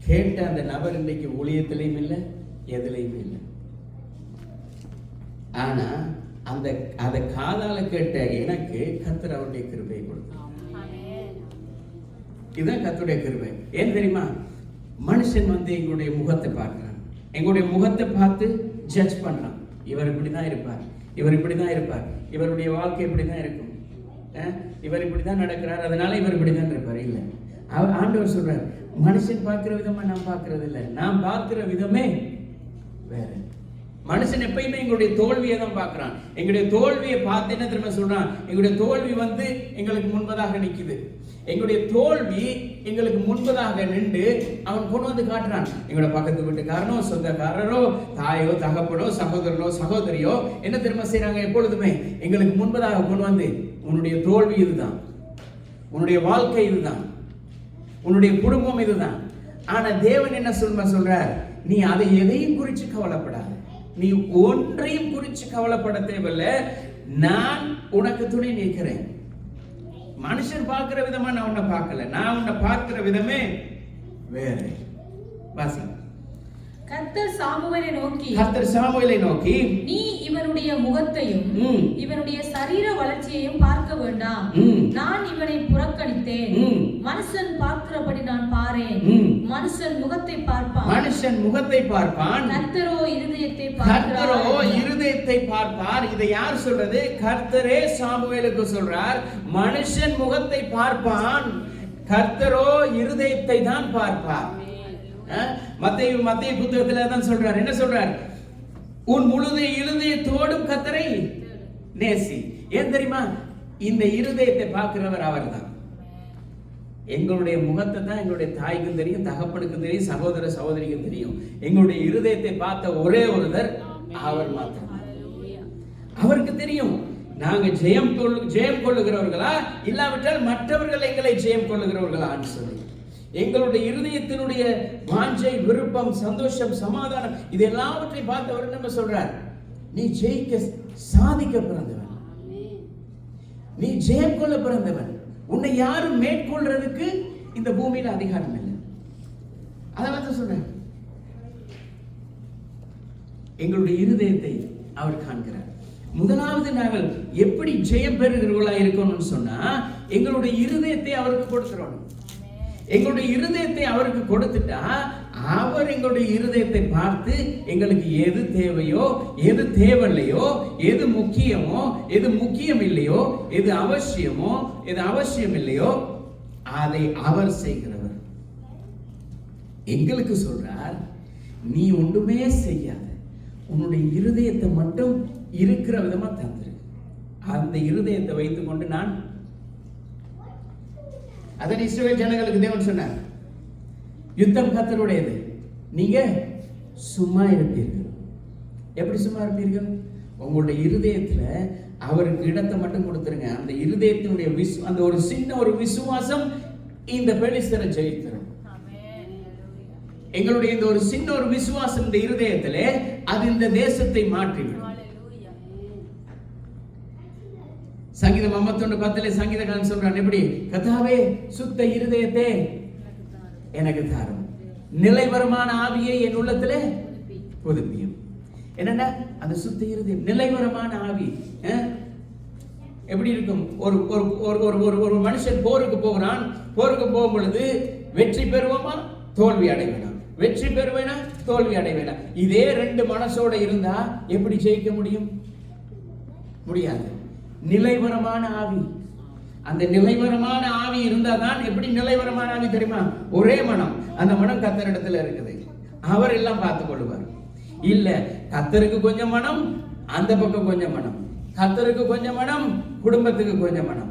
கேட்ட அந்த நபர் இன்றைக்கு ஊழியத்திலையும் இல்லை, எதுலையும் இல்லை. ஆனா அதை காதால கேட்ட எனக்கு கர்த்தர் அவருடைய கிருபையை கொடுத்தார். இதுதான் கர்த்தருடைய கிருபை. ஏன் தெரியுமா? மனுஷன் எங்களுடைய முகத்தை பார்க்கிறான், எங்களுடைய முகத்தை பார்த்து ஜட்ஜ் பண்றான். இவர் இப்படிதான் இருப்பார், இவர் இப்படிதான் இருப்பார், இவருடைய வாழ்க்கை இப்படிதான் இருக்கும், இவர் இப்படிதான் நடக்கிறார், அதனால இவர் இப்படிதான் இருப்பார். இல்ல, ஆண்டவர் சொல்றார், மனுஷன் பார்க்கிற விதமா நான் பார்க்கறது இல்லை, நான் பார்க்கிற விதமே வேற. மனுஷன் எப்பயுமே எங்களுடைய தோல்வியை தான் பார்க்கிறான். எங்களுடைய தோல்வியை பார்த்து என்ன திரும்ப சொல்றான்? எங்களுடைய தோல்வி எங்களுக்கு முன்பதாக நிக்குது. எங்களுடைய தோல்வி எங்களுக்கு முன்பதாக நின்று அவன் கொண்டு வந்து காட்டுறான். எங்களோட பக்கத்து வீட்டுக்காரனோ, சொந்தக்காரரோ, தாயோ, தகப்பனோ, சகோதரனோ, சகோதரியோ என்ன திரும்ப செய்யறாங்க? எப்பொழுதுமே எங்களுக்கு முன்பதாக கொண்டு வந்து, உன்னுடைய தோல்வி இதுதான், உன்னுடைய வாழ்க்கை இதுதான், உன்னுடைய குடும்பம் இதுதான். ஆனா தேவன் என்ன சொல்றார்? நீ அதை எதையும் குறிச்சு கவலைப்படாத, நீ ஒன்றையும் குறிச்சு கவலைப்பட தேவையில்லை, நான் உனக்கு துணை நிற்கிறேன். மனுஷன் பார்க்கிற விதமா நான் உன்னை பார்க்கல, நான் உன்னை பார்க்கிற விதமே வேற. வாசி. கர்த்தர் சாமுவேலை நோக்கி நீ இவனுடைய முகத்தையும் இவனுடைய சரீர வளர்ச்சியையும் பார்க்க வேண்டாம், நான் இவனை புறக்கணித்தேன். மனுஷன் பார்க்கிறபடி நான் பாரேன். மனுஷன் முகத்தை பார்ப்பான், கர்த்தரோ இருதயத்தை பார்ப்பார். இதை யார் சொல்றது? கர்த்தரே சாமுவேலுக்கு சொல்றார். மனுஷன் முகத்தை பார்ப்பான், கர்த்தரோ இருதயத்தை தான் பார்ப்பார். மத்தேயு புத்தகத்துல தான் சொல்றார். என்ன சொல்றார்? உன் முழு இருதயத்தோடும் கர்த்தரை நேசி. ஏன் தெரியுமா? இந்த இருதயத்தை பார்க்கிறவர் அவர்தான். எங்களுடைய முகத்தை தான் எங்களுடைய தாய்க்கும் தெரியும், தகப்பனுக்கும் தெரியும், சகோதர சகோதரிக்கும் தெரியும். எங்களுடைய இருதயத்தை பார்த்த ஒரே ஒருவர் அவர் மாத்திரம். அவருக்கு தெரியும் நாங்க ஜெயம் கொள்ளுகிறவர்களா, இல்லாவிட்டால் மற்றவர்கள் எங்களை ஜெயம் கொள்ளுகிறவர்களான்னு சொல்லி. எங்களுடைய இருதயத்தினுடைய வாஞ்சை, விருப்பம், சந்தோஷம், சமாதானம், இது எல்லாவற்றையும் பார்த்தவர் நம்ம சொல்றார், நீ ஜெயிக்க சாதிக்க பிறந்தவன், நீ ஜெயம் கொள்ள பிறந்தவன். உன்னை யாரும் மேற்கொள்றதுக்கு இந்த பூமியில அதிகாரம் இல்லை. அதான் சொல்றேன். எங்களுடைய இருதயத்தை அவர் காண்கிறார். முதலாவது நாங்கள் எப்படி ஜெயம் பெறுகிறவர்களா இருக்கணும்னு சொன்னா, எங்களுடைய இருதயத்தை அவருக்கு கொடுத்துறோம். எங்களுடைய இருதயத்தை அவருக்கு கொடுத்துட்டா அவர் எங்களுடைய இருதயத்தை பார்த்து எங்களுக்கு எது தேவையோ, எது தேவையில்லையோ, எது முக்கியமோ, எது முக்கியம் இல்லையோ, எது அவசியமோ, எது அவசியம் இல்லையோ, அதை அவர் செய்கிறவர். எங்களுக்கு சொல்றார், நீ ஒன்றுமே செய்யாத, உன்னுடைய இருதயத்தை மட்டும் இருக்கிற விதமா தந்துரு. அந்த இருதயத்தை வைத்துக் கொண்டு நான் அதன் இஸ்ரவேல் ஜனங்களுக்கு தேவன் சொன்னார், யுத்தம் கர்த்தருடையது, நீங்க சும்மா இருப்பீர்கள். எப்படி சும்மா இருப்பீர்கள்? உங்களுடைய இருதயத்துல அவருக்கு இடத்தை மட்டும் கொடுத்துருங்க. அந்த இருதயத்தினுடைய அந்த ஒரு சின்ன ஒரு விசுவாசம் இந்த பெலிஸ்தரை ஜெயித்தரும். எங்களுடைய இந்த ஒரு சின்ன ஒரு விசுவாசம் இந்த இருதயத்திலே அது இந்த தேசத்தை மாற்றிவிடும். சங்கீதம் 51:10 சங்கீதக்காரன் சொல்றான், எப்படி? கர்த்தாவே சுத்த இருதயத்தை எனக்கு தாரும், நிலைவரமான ஆவியை என் உள்ளத்திலே புதுப்பியும். என்னன்னா அந்த சுத்த இருதயம், நிலைவரமான ஆவி எப்படி இருக்கும்? ஒரு மனுஷன் போருக்கு போகிறான். போருக்கு போகும் பொழுது வெற்றி பெறுவோமா, தோல்வி அடைவேனா? வெற்றி பெறுவேனா, தோல்வி அடைவேனா? இதே ரெண்டு மனசோட இருந்தா எப்படி ஜெயிக்க முடியும்? முடியாது. நிலைவரமான ஆவி, அந்த நிலைவரமான ஆவி இருந்தாதான். எப்படி நிலைவரமான ஆவி தெரியுமா? ஒரே மனம், அந்த மனம் கர்த்தரிடத்துல இருக்குது, அவர் எல்லாம் பார்த்து கொள்வார். இல்ல, கர்த்தருக்கு கொஞ்சம் மனம், அந்த பக்கம் கொஞ்சம் மனம், கர்த்தருக்கு கொஞ்சம் மனம், குடும்பத்துக்கு கொஞ்சம் மனம்.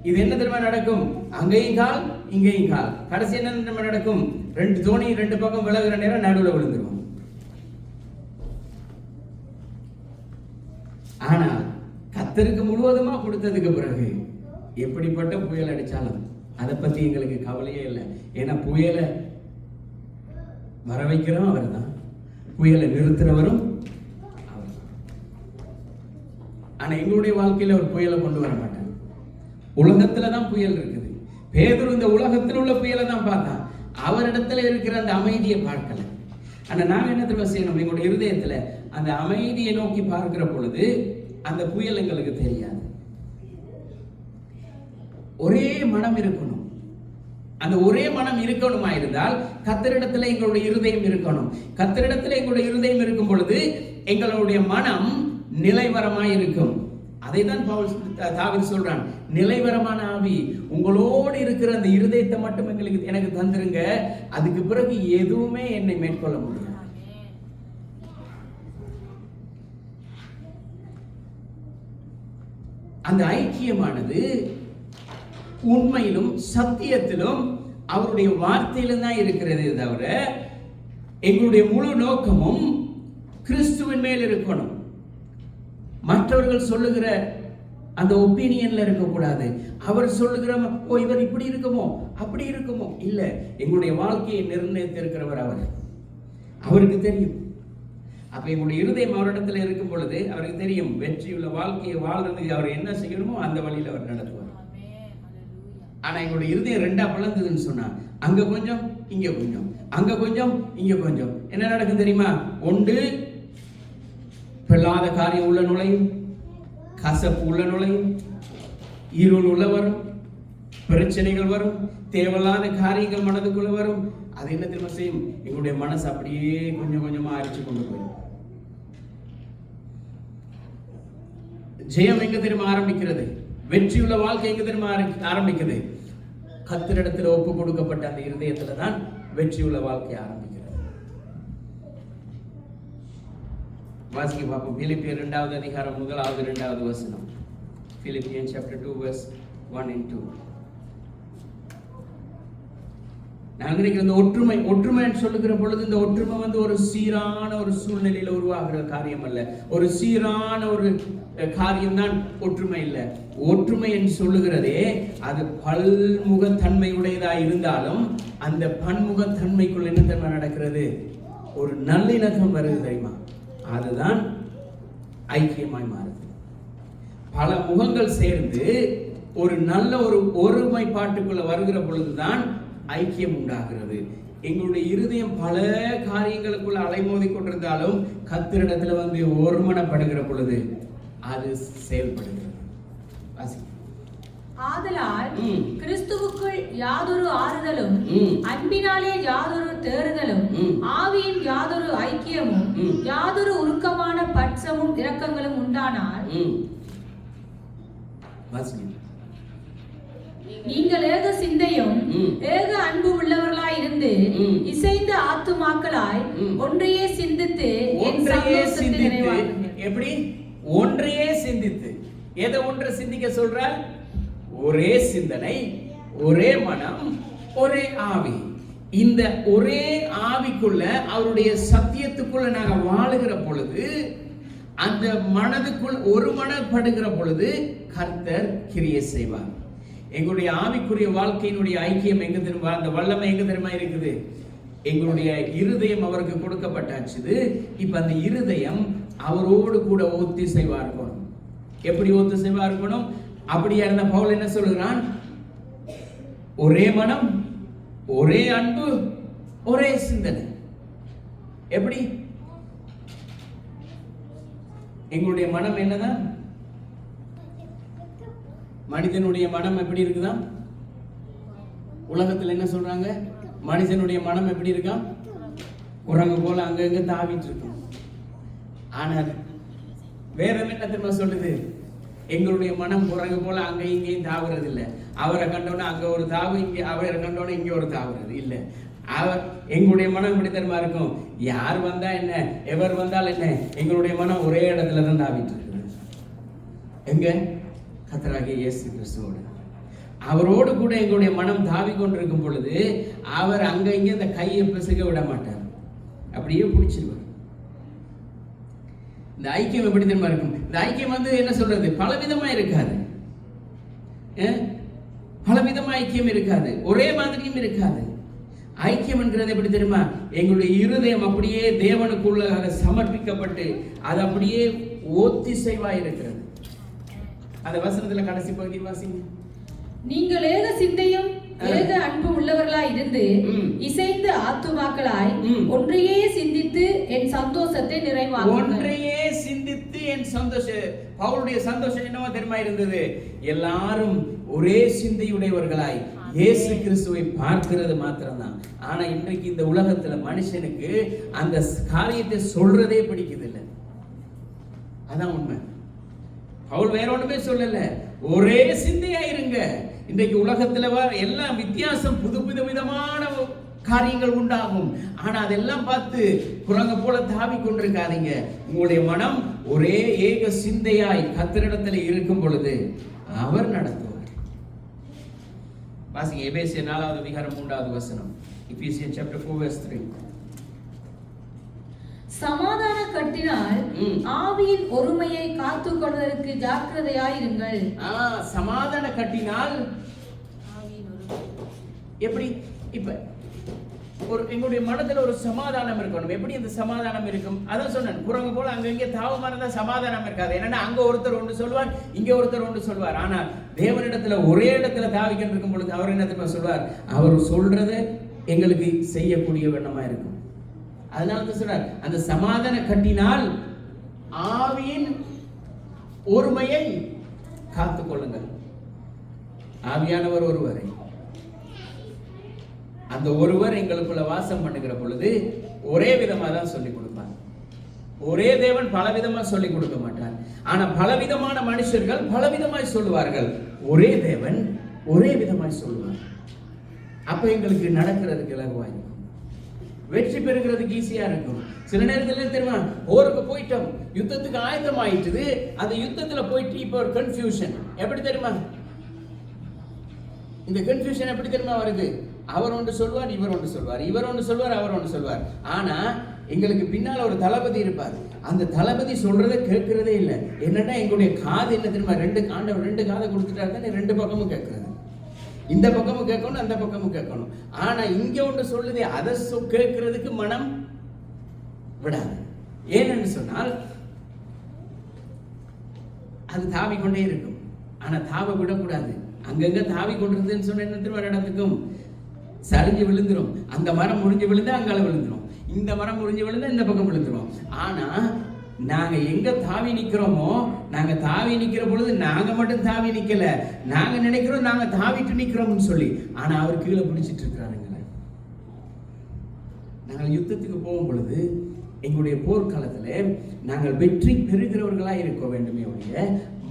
இது என்ன தெரியுமா நடக்கும்? அங்கேயும் கால், இங்கேயும் கால். கடைசி என்ன நடக்கும்? ரெண்டு தோணி ரெண்டு பக்கம் விலகுற நேரம் நடுவில் விழுந்துருவோம். ஆனா கர்த்தருக்கு முழுவதுமா கொடுத்ததுக்கு பிறகு எப்படிப்பட்ட புயல் அடிச்சாலும் அதை பத்தி எங்களுக்கு கவலையே இல்லை. ஏன்னா புயலை வர வைக்கிறோம் அவர் தான், புயலை நிறுத்துறவரும் அவர் தான். ஆனா எங்களுடைய வாழ்க்கையில ஒரு புயலை கொண்டு வர மாட்டார். உலகத்துல தான் புயல் இருக்குது. பேதுரு இந்த உலகத்தில் உள்ள புயலை தான் பார்த்தான். அவரிடத்துல இருக்கிற அந்த அமைதியை பார்க்கல. ஆனா நாங்க என்ன தெரியுமா செய்யணும்? எங்களுடைய இருதயத்துல அந்த அமைதியை நோக்கி பார்க்கிற பொழுது அந்த புயல் எங்களுக்கு தெரியாது. ஒரே மனம் இருக்கணும். அந்த ஒரே மனம் இருக்கணுமா இருந்தால் கர்த்தரிடத்துல எங்களுடைய இருதயம் இருக்கணும். கர்த்தரிடத்துல எங்களுடைய இருதயம் இருக்கும் பொழுது எங்களுடைய மனம் நிலைவரமாய் இருக்கும். அதைதான் தாவீது சொல்றான், நிலைவரமான ஆவி உங்களோடு இருக்கிற அந்த இருதயத்தை மட்டும் எனக்கு தந்துருங்க, அதுக்கு பிறகு எதுவுமே என்னை மேற்கொள்ள முடியாது. அந்த ஐக்கியமானது உண்மையிலும் சத்தியத்திலும் அவருடைய வார்த்தையிலும் தான் இருக்கிறதே தவிர எங்களுடைய முழு நோக்கமும் கிறிஸ்துவின் மேல் இருக்கணும். மற்றவர்கள் சொல்லுகிற அந்த ஒப்பீனியன்ல இருக்கக்கூடாது. அவர் சொல்லுகிற இவர் இப்படி இருக்குமோ அப்படி இருக்குமோ இல்ல. எங்களுடைய வாழ்க்கையை நிர்ணயித்திருக்கிறவர் அவர். அவருக்கு தெரியும். அப்ப எங்களுடைய இருதயம் அவரிடத்துல இருக்கும் பொழுது அவருக்கு தெரியும் வெற்றியுள்ள வாழ்க்கையை வாழ்றதுக்கு அவர் என்ன செய்யணுமோ அந்த வழியில அவர் நடத்துவார். ஆனா எங்களுடைய இருதயம் ரெண்டா பிளந்ததுன்னு சொன்னா அங்க கொஞ்சம் இங்க கொஞ்சம், அங்க கொஞ்சம் இங்க கொஞ்சம், என்ன நடக்கும் தெரியுமா? ஒன்று பிள்ளாத காரியம் உள்ள நுழையும், கசப்பு உள்ள நுழையும், இருள் உள்ள வரும், பிரச்சனைகள் வரும், தேவையில்லாத காரியங்கள் மனதுக்குள்ள வரும். அது என்ன தெரியுமா செய்யும்? எங்களுடைய மனசு அப்படியே கொஞ்சம் கொஞ்சமா அரிச்சு கொண்டு போயிடும். ஜெயம் எங்க தெரியுமா ஆரம்பிக்கிறது? வெற்றியுள்ள வாழ்க்கை எங்க தெரியுமா ஆரம்பிக்குது? கர்த்தரிடத்துல ஒப்பு கொடுக்கப்பட்ட அந்த இருதயத்துல தான் வெற்றியுள்ள வாழ்க்கை ஆரம்பிக்கிறது. வாசிக்க பார்ப்போம். பிலிப்பியர் 2வது அதிகாரம் 1வது 2வது வசனம். Philippians chapter 2 verse 1 and 2. நான் நினைக்கிறேன் இந்த ஒற்றுமை சொல்லுகிற பொழுது இந்த ஒற்றுமை ஒரு சீரான ஒரு சூழ்நிலையில உருவாகிற காரியம் அல்ல. ஒரு சீரான ஒரு காரியம் தான் ஒற்றுமை இல்லை. ஒற்றுமை என்று சொல்லுகிறதே அது பல்முகத்தன்மை உடையதா இருந்தாலும் அந்த பன்முகத்தன்மைக்குள் என்ன தன்மை நடக்கிறது? ஒரு நல்லிணக்கம் வருது தெரியுமா? அதுதான் ஐக்கியமாய் மாறுது. பல முகங்கள் சேர்ந்து ஒரு நல்ல ஒரு ஒருமைப்பாட்டுக்குள்ள வருகிற பொழுதுதான் ஐக்கியம் உண்டாகிறது. எங்களுடைய இருதயம் பல காரியங்களுக்குள்ள அலைமோதி கொண்டிருந்தாலும் கர்த்தரிடத்துல ஒருமனப்படுகிற பொழுது அது செயல்படுகிறது. ஆதலால் கிறிஸ்துவுக்குள் யாதொரு ஆறுதலும் அன்பினாலே யாதொரு தேறுதலும் ஆவியின் யாதொரு ஐக்கியமும் யாதொரு உருக்கமான பட்சமும் இரக்கங்களும் உண்டானால் நீங்கள் ஏக சிந்தையும் ஏக அன்பு உள்ளவர்களாய் இருந்து இசைந்த ஆத்துமாக்களாய் ஒன்றையே சிந்தித்து எப்படி ஒன்றையே சிந்தித்து எதை ஒன்றை சிந்திக்க சொல்றார்? ஒரே சிந்தனை, ஒரே மனம், ஒரே ஆவி. இந்த ஒரே ஆவிக்குள்ள அவருடைய சத்தியத்துக்குள்ள நாங்க வாழுகிற பொழுது அந்த மனதுக்குள் ஒரு மனப்படுகிற பொழுது கர்த்தர் கிரியை செய்வார். எங்களுடைய ஆவிக்குரிய வாழ்க்கையினுடைய ஐக்கியம் எங்க தெரியுமா? அந்த வல்லமை எங்க தெரியுமா இருக்குது? எங்களுடைய இருதயம் அவருக்கு கொடுக்கப்பட்டாச்சு. இப்ப அந்த இருதயம் அவரோடு கூட ஒத்திசைவா இருக்கணும். எப்படி ஒத்திசைவா இருக்கணும்? அப்படியா இருந்த பவுல் என்ன சொல்லுகிறான்? ஒரே மனம், ஒரே அன்பு, ஒரே சிந்தனை. எப்படி? எங்களுடைய மனம் என்னதான்? மனிதனுடைய மனம் எப்படி இருக்குதான்? உலகத்துல என்ன சொல்றாங்க? மனிதனுடைய மனம் எப்படி இருக்கா? குரங்கு போல அங்கங்க தாவிட்டு இருக்கும். ஆனால் வேதம் என்ன தெரியுமா சொல்லுது? எங்களுடைய மனம் குரங்கு போல அங்க இங்கேயும் தாவுறது இல்லை. அவரை கண்டோன்னா அங்க ஒரு தாவு, இங்க அவரை கண்டோன்னா இங்க ஒரு தாவுறது இல்லை. எங்களுடைய மனம் எப்படி தெரியுமா இருக்கும்? யார் வந்தா என்ன, எவர் வந்தால் என்ன, எங்களுடைய மனம் ஒரே இடத்துல தான் தாவிட்டு இருக்குது. எங்க? கர்த்தராகிய இயேசு கிறிஸ்துவோடு அவரோடு கூட எங்களுடைய மனம் தாவி கொண்டிருக்கும் பொழுது அவர் அங்க இங்க இந்த கையை பிசக விட மாட்டார், அப்படியே பிடிச்சிருவார். இந்த ஐக்கியம் எப்படி தெரியுமா இருக்கும்? இந்த ஐக்கியம் என்ன சொல்றது? பலவிதமா இருக்காது. பலவிதமா ஐக்கியம் இருக்காது, ஒரே மாதிரியும் இருக்காது. ஐக்கியம் என்கிறது எப்படி தெரியுமா? எங்களுடைய இருதயம் அப்படியே தேவனுக்குள்ள சமர்ப்பிக்கப்பட்டு அது அப்படியே ஒத்திசைவா இருக்கிறது. அந்த வசனத்துல கடைசி பகுதி வாசிங்க. நீங்கள் ஏக சிந்தையும் ஏக அன்பு உள்ளவர்களாய் இருந்து இசைந்த ஆத்துமாக்களாய் ஒன்றையே சிந்தித்து என் சந்தோஷத்தை நிறைவாக்குங்கள். ஒன்றையே சிந்தித்து என் சந்தோஷம். பவுலுடைய சந்தோஷம் என்னவா தெரியுமா இருந்தது? எல்லாரும் ஒரே சிந்தையுடையவர்களாய் இயேசு கிறிஸ்துவை பார்க்கிறது மாத்திரம்தான். ஆனா இன்றைக்கு இந்த உலகத்துல மனுஷனுக்கு அந்த காரியத்தை சொல்றதே பிடிக்குது இல்லை. அதான் உண்மை. பவுல் வேற ஒண்ணுமே சொல்லல, ஒரே சிந்தையா இருங்க. இன்றைக்கு உலகத்துல எல்லாம் வித்தியாசம், புதுவிதமான காரியங்கள் உண்டாகும். ஆனா அதெல்லாம் பார்த்து குரங்க போல தாவி கொண்டிருக்காதீங்க. உங்களுடைய மனம் ஒரே ஏக சிந்தையாய் கர்த்தரிடத்துல இருக்கும் பொழுது அவர் நடத்துவார். வாசிங்க எபேசியர் 4வது அதிகாரம் 3வது வசனம். Ephesians chapter 4 verse 3. சமாதான கட்டினால் ஆவியின் ஒருமையை காத்துக் கொள்வதற்கு ஜாக்கிரதையாயிருங்கள். சமாதான கட்டினால் எப்படி? இப்ப ஒரு எங்களுடைய மனதுல ஒரு சமாதானம் இருக்கணும். எப்படி அந்த சமாதானம் இருக்கும்? அதான் சொன்னேன், குரங்கு போல அங்கங்க தாவமா இருந்தா சமாதானம் இருக்காது. என்னன்னா அங்க ஒருத்தர் ஒன்று சொல்வார், இங்க ஒருத்தர் ஒன்று சொல்வார். ஆனா தேவனிடத்துல ஒரே இடத்துல தாவிக்கிட்டு இருக்கும் பொழுது அவர் என்ன தெரியுமா சொல்வார்? அவர் சொல்றதை எங்களுக்கு செய்யக்கூடிய வண்ணமா இருக்கும். அதனால தான் சொல்றார், அந்த சமாதான கட்டினால் ஆவியின் ஒருமையை காத்துக் கொள்ளுங்கள். ஆவியானவர் ஒருவரை, அந்த ஒருவர் எங்களுக்குள்ள வாசம் பண்ணுகிற பொழுது ஒரே விதமா தான் சொல்லிக் கொடுப்பார். ஒரே தேவன் பலவிதமா சொல்லிக் கொடுக்க மாட்டார். ஆனா பலவிதமான மனுஷர்கள் பலவிதமாய் சொல்லுவார்கள். ஒரே தேவன் ஒரே விதமாய் சொல்லுவார். அப்ப எங்களுக்கு நடக்கிறதுக்கு இலகுவா இருக்கும், வெற்றி பெறுகிறதுக்கு ஈஸியா இருக்கும். சில நேரத்துல தெரியுமா, போருக்கு போயிட்டோம், யுத்தத்துக்கு ஆயத்தம் ஆயிட்டுது, அந்த யுத்தத்துல போயிட்டு இப்ப ஒரு கன்ஃபியூஷன். எப்படி தெரியுமா இந்த கன்ஃபியூஷன் எப்படி தெரியுமா வருது? அவர் ஒன்று சொல்வார், இவர் ஒன்று சொல்வார், இவர் ஒன்று சொல்வார், அவர் ஒன்று சொல்வார். ஆனா எங்களுக்கு பின்னால ஒரு தளபதி இருப்பார். அந்த தளபதி சொல்றதை கேட்கிறதே இல்லை. என்னன்னா எங்களுடைய காது என்ன தெரியுமா, ரெண்டு காதை கொடுத்துட்டாரு தானே, ரெண்டு பக்கமும் கேட்கறது. இந்த பக்கமும் கேட்கணும், அந்த பக்கமும் கேட்கணும். ஆனா இங்க ஒன்று சொல்லுதே, அதை கேட்கறதுக்கு மனம் விடாது. ஏன்னு சொன்னால் அது தாவி கொண்டே இருக்கும். ஆனா தாவ விடக்கூடாது. அங்கங்க தாவி கொண்டிருந்ததுன்னு சொன்ன என்ன திரும்ப இடத்துக்கும் சரிஞ்சு விழுந்துரும். அந்த மரம் முறிஞ்சு விழுந்தா அங்கால விழுந்துரும், இந்த மரம் முறிஞ்சு விழுந்தா இந்த பக்கம் விழுந்துரும். ஆனா நாங்க எங்க தாவி நிக்கிறோமோ, நாங்க தாவி நிக்கிற பொழுது நாங்க மட்டும் தாவி நிக்கல, நாங்க நினைக்கிறோம் நாங்க தாவிட்டு நிக்கிறோம்னு சொல்லி. ஆனா அவர் கீழே பிடிச்சிட்டு இருக்கிறாருங்க. நாங்கள் யுத்தத்துக்கு போகும் பொழுது எங்களுடைய போர்க்காலத்துல நாங்கள் வெற்றி பெறுகிறவர்களாக இருக்க வேண்டுமே ஒழிய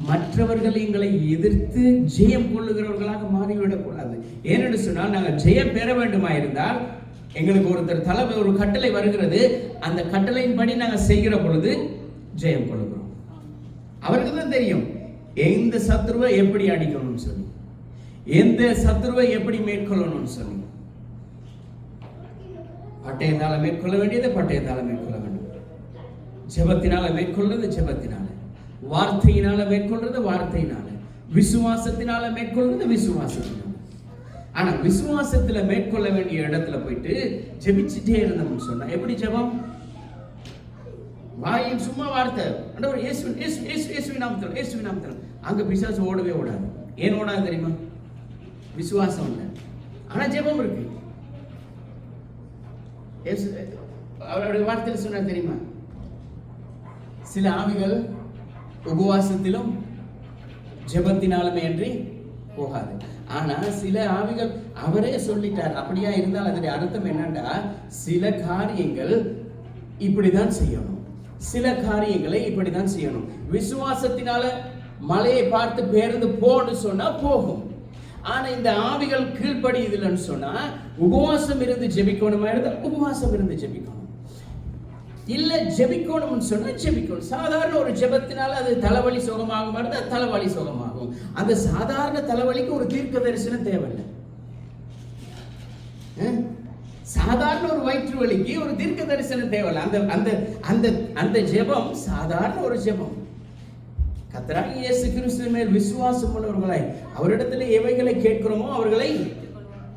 மற்றவர்கள் எங்களை எதிர்த்து ஜெயம் கொள்ளுகிறவர்களாக மாறிவிடக்கூடாது. ஏனென்று சொன்னால் நாங்கள் ஜெயம் பெற வேண்டுமா இருந்தால் எங்களுக்கு ஒருத்தர் தலைமை ஒரு கட்டளை வருகிறது, அந்த கட்டளையின்படி நாங்கள் செய்கிற பொழுது ஜெயம் கொள்ளுகிறோம். அவருக்கு தான் தெரியும் எந்த சத்ருவை எப்படி அடிக்கணும்னு சொல்லி, எந்த சத்ருவை எப்படி மேற்கொள்ளணும்னு சொல்லி. பட்டயத்தால மேற்கொள்ள வேண்டியதை பட்டயத்தால மேற்கொள்ள வேண்டும், ஜெபத்தினால மேற்கொள்றது ஜெபத்தினால, வார்த்தையினால மேற்கொள்றது வார்த்தையினால, விசுவாசத்தினால மேற்கொள்றது விசுவாசத்தினால. ஆனா விசுவாசத்துல மேற்கொள்ள வேண்டிய இடத்துல போயிட்டு ஜெபிச்சுட்டே இருந்தோம்னு சொன்னா எப்படி ஜெபம்? வாயின் சும்மா வார்த்தை, இயேசுவின் நாமத்தில், அங்க பிசாசு ஓடவே ஓடாது. ஏன் ஓடாது தெரியுமா? விசுவாசம் இல்லை, ஆனா ஜெபம் இருக்கு. அவருடைய வார்த்தையில் சொன்னா தெரியுமா, சில ஆவிகள் உபவாசத்திலும் ஜெபத்தினாலுமே அன்றி போகாது. ஆனா சில ஆவிகள் அவரே சொல்லிட்டார். அப்படியா இருந்தால் அதனுடைய அர்த்தம் என்னன்னா, சில காரியங்கள் இப்படிதான் செய்யணும், சில காரியங்களை இப்படிதான் செய்யணும். விசுவாசத்தினால மலையை பார்த்து பேருந்து போன்னு சொன்னா போகும். ஆனா இந்த ஆவிகள் கீழ்ப்படியுதுன்னு சொன்னா உபவாசம் இருந்து ஜெபிக்கணுமா இருந்தா உபவாசம் இருந்து ஜெபிக்கணும், இல்ல ஜெபிக்கணும்னு சொன்னா ஜெபிக்கணும். சாதாரண ஒரு ஜெபத்தினால அது தலைவலி சுகமாகும் இருந்தா தலைவலி சுகமாகும். அந்த சாதாரண தலைவலிக்கு ஒரு தீர்க்க தரிசனம் தேவையில்லை. சாதாரண ஒரு வயிற்று வலிக்கு ஒரு தீர்க்க தரிசனம் தேவையில்லை. அந்த அந்த அந்த அந்த ஜெபம் சாதாரண ஒரு ஜெபம். கர்த்தராகிய இயேசு கிறிஸ்துவின் மேல் விசுவாசம் உள்ளவர்களாய் அவரிடத்துல எவைகளை கேட்கிறோமோ அவர்களை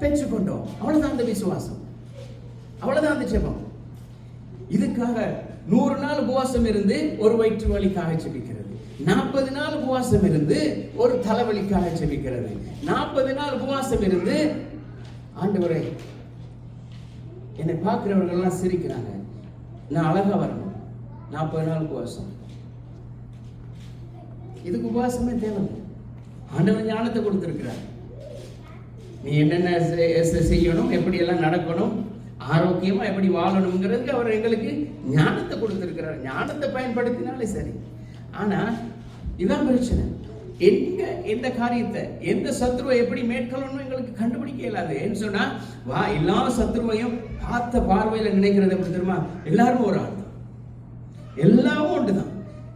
பெற்றுக்கொண்டோம். அவ்வளவுதான் அந்த விசுவாசம், அவ்வளவுதான் அந்த ஜெபம். இதுக்காக 100 நாள் உபவாசம் இருந்து ஒரு வயிற்று வலிக்காக ஜெபிக்கிறது, 40 நாள் உபவாசம் இருந்து ஒரு தலைவலிக்காக ஜெபிக்கிறது. 40 நாள் உபவாசம் இருந்து, ஆண்டவரே என்னை பார்க்கிறவர்கள் எல்லாம் சிரிக்கிறாங்க, நான் அழகா வரணும். 40 நாள் உபவாசம். இதுக்கு உபவாசமே தேவையில்லை. ஆண்டவர் ஞானத்தை கொடுத்திருக்கிறார். நீ என்னென்ன செய்யணும், எப்படி எல்லாம் நடக்கணும், ஆரோக்கியமா எப்படி வாழணுங்கிறதுக்கு அவர் எங்களுக்கு ஞானத்தை கொடுத்திருக்கிறார். ஞானத்தை பயன்படுத்தினாலே சரி. ஆனா இதான் பிரச்சனை. எந்த காரியத்தை, எந்த சத்ருவை எப்படி மேற்கொள்ளணும் எங்களுக்கு கண்டுபிடிக்க இயலாது. ஏன்னு சொன்னா எல்லா சத்ருவையும் பார்த்த பார்வையில நினைக்கிறது எப்படி தெரியுமா? எல்லாரும் ஒரு ஆள் தான், எல்லாரும் ஒன்றுதான்,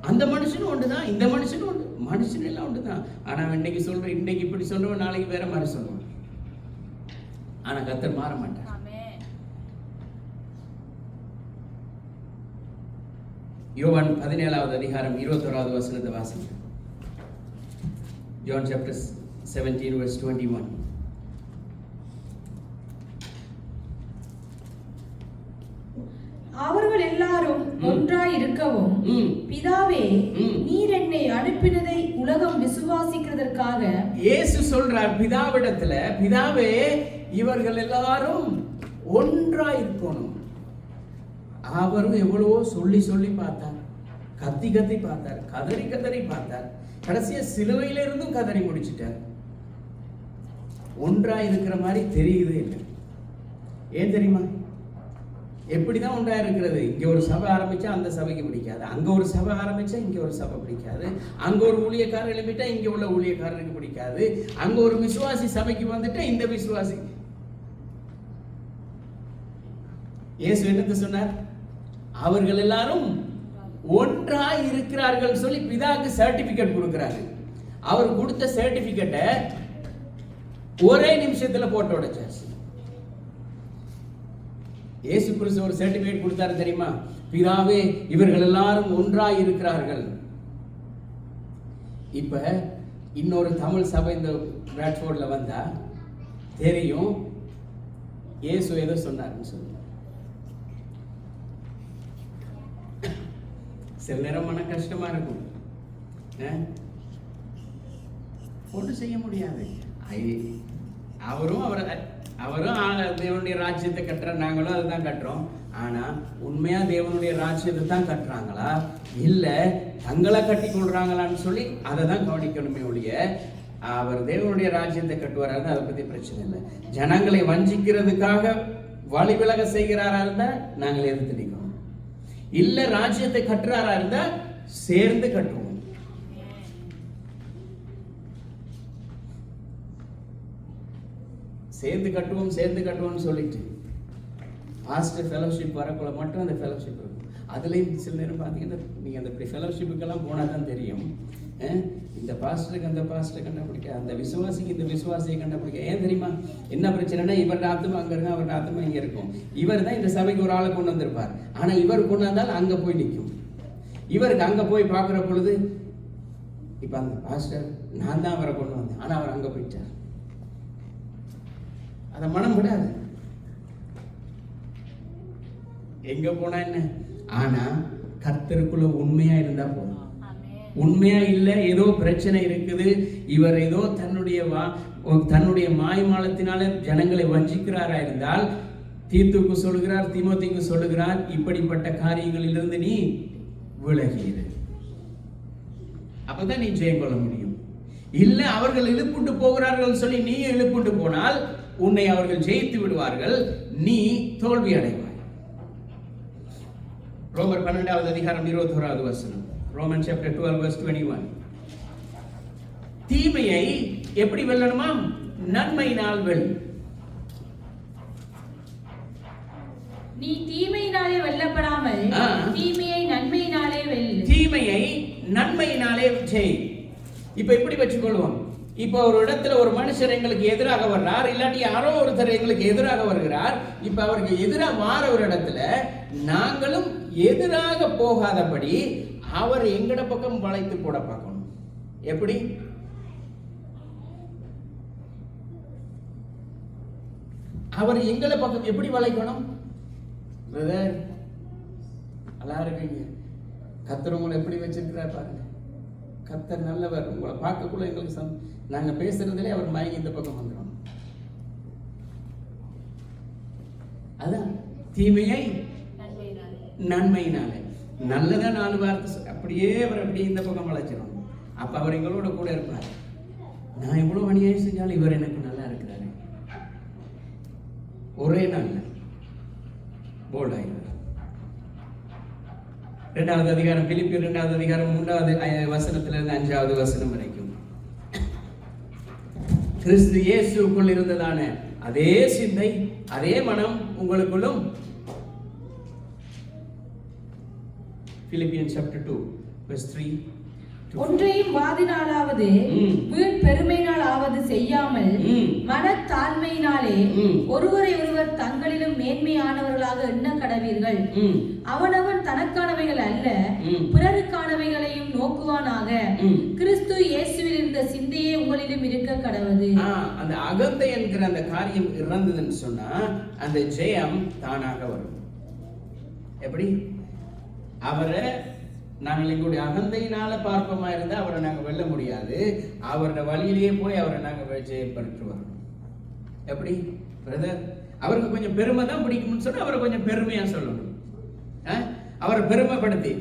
அந்த மனுஷனும் ஒன்றுதான், இந்த மனுஷனும் ஒன்று, மனுஷன் எல்லாம் ஒன்றுதான். ஆனா இன்னைக்கு சொல்றேன், இன்னைக்கு இப்படி சொல்றவன் நாளைக்கு வேற மாதிரி சொல்லுவான். ஆனா கர்த்தர் மாற மாட்டார். யோவான் 17வது அதிகாரம் 21வது வசனத்தை வாசிங்க. John chapter 17 verse 21. அவர்கள் எல்லாரும் ஒன்றாய் இருக்கவும், பிதாவே நீர் என்னை அனுப்பினதை உலகம் விசுவாசிக்கிறதற்காக. இயேசு சொல்றார் பிதாவிடத்துல, பிதாவே இவர்கள் எல்லாரும் ஒன்றாய் இருக்கணும். அவரும் எவ்வளவோ சொல்லி சொல்லி பார்த்தார், கத்தி கத்தி பார்த்தார், கதறி கதறி பார்த்தார், கடைசியா சிலுவையில இருந்தும் கதறி முடிச்சிட்டார். ஒன்றா இருக்கிற மாதிரி தெரியுது இல்லை. ஏன் தெரியுமா? எப்படிதான் ஒன்றா இருக்கிறது? இங்க ஒரு சபை ஆரம்பிச்சா அந்த சபைக்கு பிடிக்காது, அங்க ஒரு சபை ஆரம்பிச்சா இங்க ஒரு சபை பிடிக்காது, அங்க ஒரு ஊழியக்காரர் எழுப்பிட்டா இங்க உள்ள ஊழியக்காரருக்கு பிடிக்காது, அங்க ஒரு விசுவாசி சபைக்கு வந்துட்டா இந்த விசுவாசி. இயேசு என்னத்தை சொன்னார்? அவர்கள் எல்லாரும் ஒன்றாய் இருக்கிறார்கள் சொல்லி பிதாக்கு சர்டிபிகேட் கொடுக்கிறாரு. அவர் கொடுத்த சர்டிபிகேட்டை ஒரே நிமிஷத்துல போட்டு உடைச்சாச்சு. இயேசு கிறிஸ்து ஒரு சர்டிபிகேட் கொடுத்தாரு தெரியுமா? பிதாவே இவர்கள் எல்லாரும் ஒன்றாய் இருக்கிறார்கள். இப்ப இன்னொரு தமிழ் சபை இந்த பிளாட்ஃபார்ம்ல வந்தா தெரியும் இயேசு ஏதோ சொன்னாருன்னு சொல்லி. சில நேரம் மன கஷ்டமா இருக்கும், ஒன்றும் செய்ய முடியாது. அவரும் தேவனுடைய ராஜ்யத்தை கட்டுறார், நாங்களும் அதுதான் கட்டுறோம். ஆனா உண்மையா தேவனுடைய ராஜ்யத்தை தான் கட்டுறாங்களா இல்ல தங்களை கட்டி கொள்றாங்களான்னு சொல்லி அதை தான் கவனிக்கணுமே ஒழிய, அவர் தேவனுடைய ராஜ்யத்தை கட்டுவாரா அதை பத்தி பிரச்சனை இல்லை. ஜனங்களை வஞ்சிக்கிறதுக்காக வழி விலக செய்கிறாரா இருந்தா நாங்கள் எதிர்த்து நிற்கணும். இல்ல ராஜ்யத்தை கட்டுறாரா இருந்தா சேர்ந்து கட்டுவோம். சேர்ந்து கட்டுவோம்னு சொல்லிட்டு பாஸ்டர் ஃபெலோஷிப் வரக்குள்ள மட்டும் அந்த ஃபெலோஷிப் இருக்கும். அதுலேயும் சில நேரம் பார்த்தீங்கன்னா நீங்கள் அந்த ஃபெலோஷிப்புக்கெல்லாம் போனால் தான் தெரியும், இந்த பாஸ்டருக்கு அந்த பாஸ்டரை கண்டுபிடிக்க, அந்த விசுவாசிக்கு இந்த விசுவாசியை கண்டுபிடிக்க. ஏன் தெரியுமா? என்ன பிரச்சனைனா இவர் ஆத்மா அங்கே இருக்கும், அவர் ஆத்மா இங்கே இருக்கும். இவர் தான் இந்த சபைக்கு ஒரு ஆளை கொண்டு வந்திருப்பார், ஆனால் இவர் கொண்டு வந்தால் அங்கே போய் நிற்கும். இவருக்கு அங்கே போய் பார்க்குற பொழுது இப்போ அந்த பாஸ்டர் நான் தான் அவரை கொண்டு வந்தேன், ஆனால் அவர் அங்கே போயிட்டார். அதை மனம் விடாது. எங்க போனா என்ன? ஆனா கர்த்தருக்குள்ள உண்மையா இருந்தா போதும். உண்மையா இல்ல, ஏதோ பிரச்சனை இருக்குது, இவர் ஏதோ தன்னுடைய மாய்மாலத்தினால ஜனங்களை வஞ்சிக்கிறாரா இருந்தால் தீத்துக்கு சொல்லுகிறார், தீமோத்தேயுக்கு சொல்லுகிறார், இப்படிப்பட்ட காரியங்களிலிருந்து நீ விலகிடு. அப்பதான் நீ ஜெயம் கொள்ள முடியும். இல்ல அவர்கள் இழுப்புண்டு போகிறார்கள் சொல்லி நீ இழுப்புண்டு போனால் உன்னை அவர்கள் ஜெயித்து விடுவார்கள், நீ தோல்வி அடைவாய். ரோமர் 12வது அதிகாரம் 21வது வசனம். Roman chapter 12 verse 21. தீமையை எப்படி வெல்லணுமா? நன்மையினால் வெல். நீ தீமையினாலே வெல்லப்படாமல் தீமையை நன்மையினாலே வெல். தீமையை நன்மையினாலே ஜெய். இப்ப இப்படி வச்சுக்கொள்வோம். இப்போ ஒரு இடத்துல ஒரு மனுஷர் எங்களுக்கு எதிராக வர்றார், இல்லாட்டி யாரோ ஒருத்தர் எங்களுக்கு எதிராக வருகிறார். இப்ப அவருக்கு எதிராக மாற ஒரு இடத்துல நாங்களும் எதிராக போகாதபடி அவர் எங்கட பக்கம் வளைத்து போட பார்க்கணும். எப்படி? அவர் எங்களை பக்கம் எப்படி வளைக்கணும்? பிரதர் நல்லா இருக்கீங்க, கர்த்தர் உங்களை எப்படி வச்சிருக்கிறார் பாருங்க. கர்த்தர் நல்லவர். உங்களை பார்க்கக்குள்ள எங்களுக்கு நாங்க பேசுறதுலே அவர் மயங்கி இந்த பக்கம் வந்துடும். அதான் தீமையை நன்மையினாலே. நல்லதா 4 வார்த்தை அப்படியே அவர் அப்படியே இந்த பக்கம் வளைச்சிடும். அப்ப அவர் எங்களோட கூட இருப்பார். நான் எவ்வளவு அநியாயம் செஞ்சாலும் இவர் எனக்கு நல்லா இருக்கிறாரு. ஒரே நாள் போல்ட் ஆயிடுவார். 2வது அதிகாரம் பிலிப்பியர் 2வது அதிகாரம் 3வது வசனத்திலிருந்து 5வது வசனம் வரைக்கும் கிறிஸ்து இயேசுக்குள் இருந்ததான அதே சிந்தை அதே மனம் உங்களுக்குள்ளும். Philippians chapter 2 verse 3. ஒன்றையும் வாதினாலாவது வீண் பெருமையினாலாவது செய்யாமல் மனத்தாழ்மையினாலே ஒருவரை ஒருவர் தங்களிலும் மேன்மையானவர்களாக எண்ண கடவீர்கள். அவனவன் தனக்கானவைகள் அல்ல பிறருக்கானவைகளையும் நோக்குவானாக. கிறிஸ்து இயேசுவில் இருந்த சிந்தையே உங்களிலும் இருக்க கடவது. அந்த அகந்தை என்கிற அந்த காரியம் இறந்ததுன்னு சொன்னா அந்த ஜெயம் தானாக வரும். எப்படி? அவரை நாங்கள் எங்களுடைய அகந்தையினால பார்ப்போமா இருந்தா அவரை நாங்கள் வெல்ல முடியாது. அவரோட வழியிலேயே போய் அவரை நாங்கள் ஜெயப்படுத்தி வரணும். எப்படி பிரதர்? அவருக்கு கொஞ்சம் பெருமை தான் பிடிக்கும்னு சொன்னா அவரை கொஞ்சம் பெருமையா சொல்லணும். அவரை பெருமைப்படுத்தி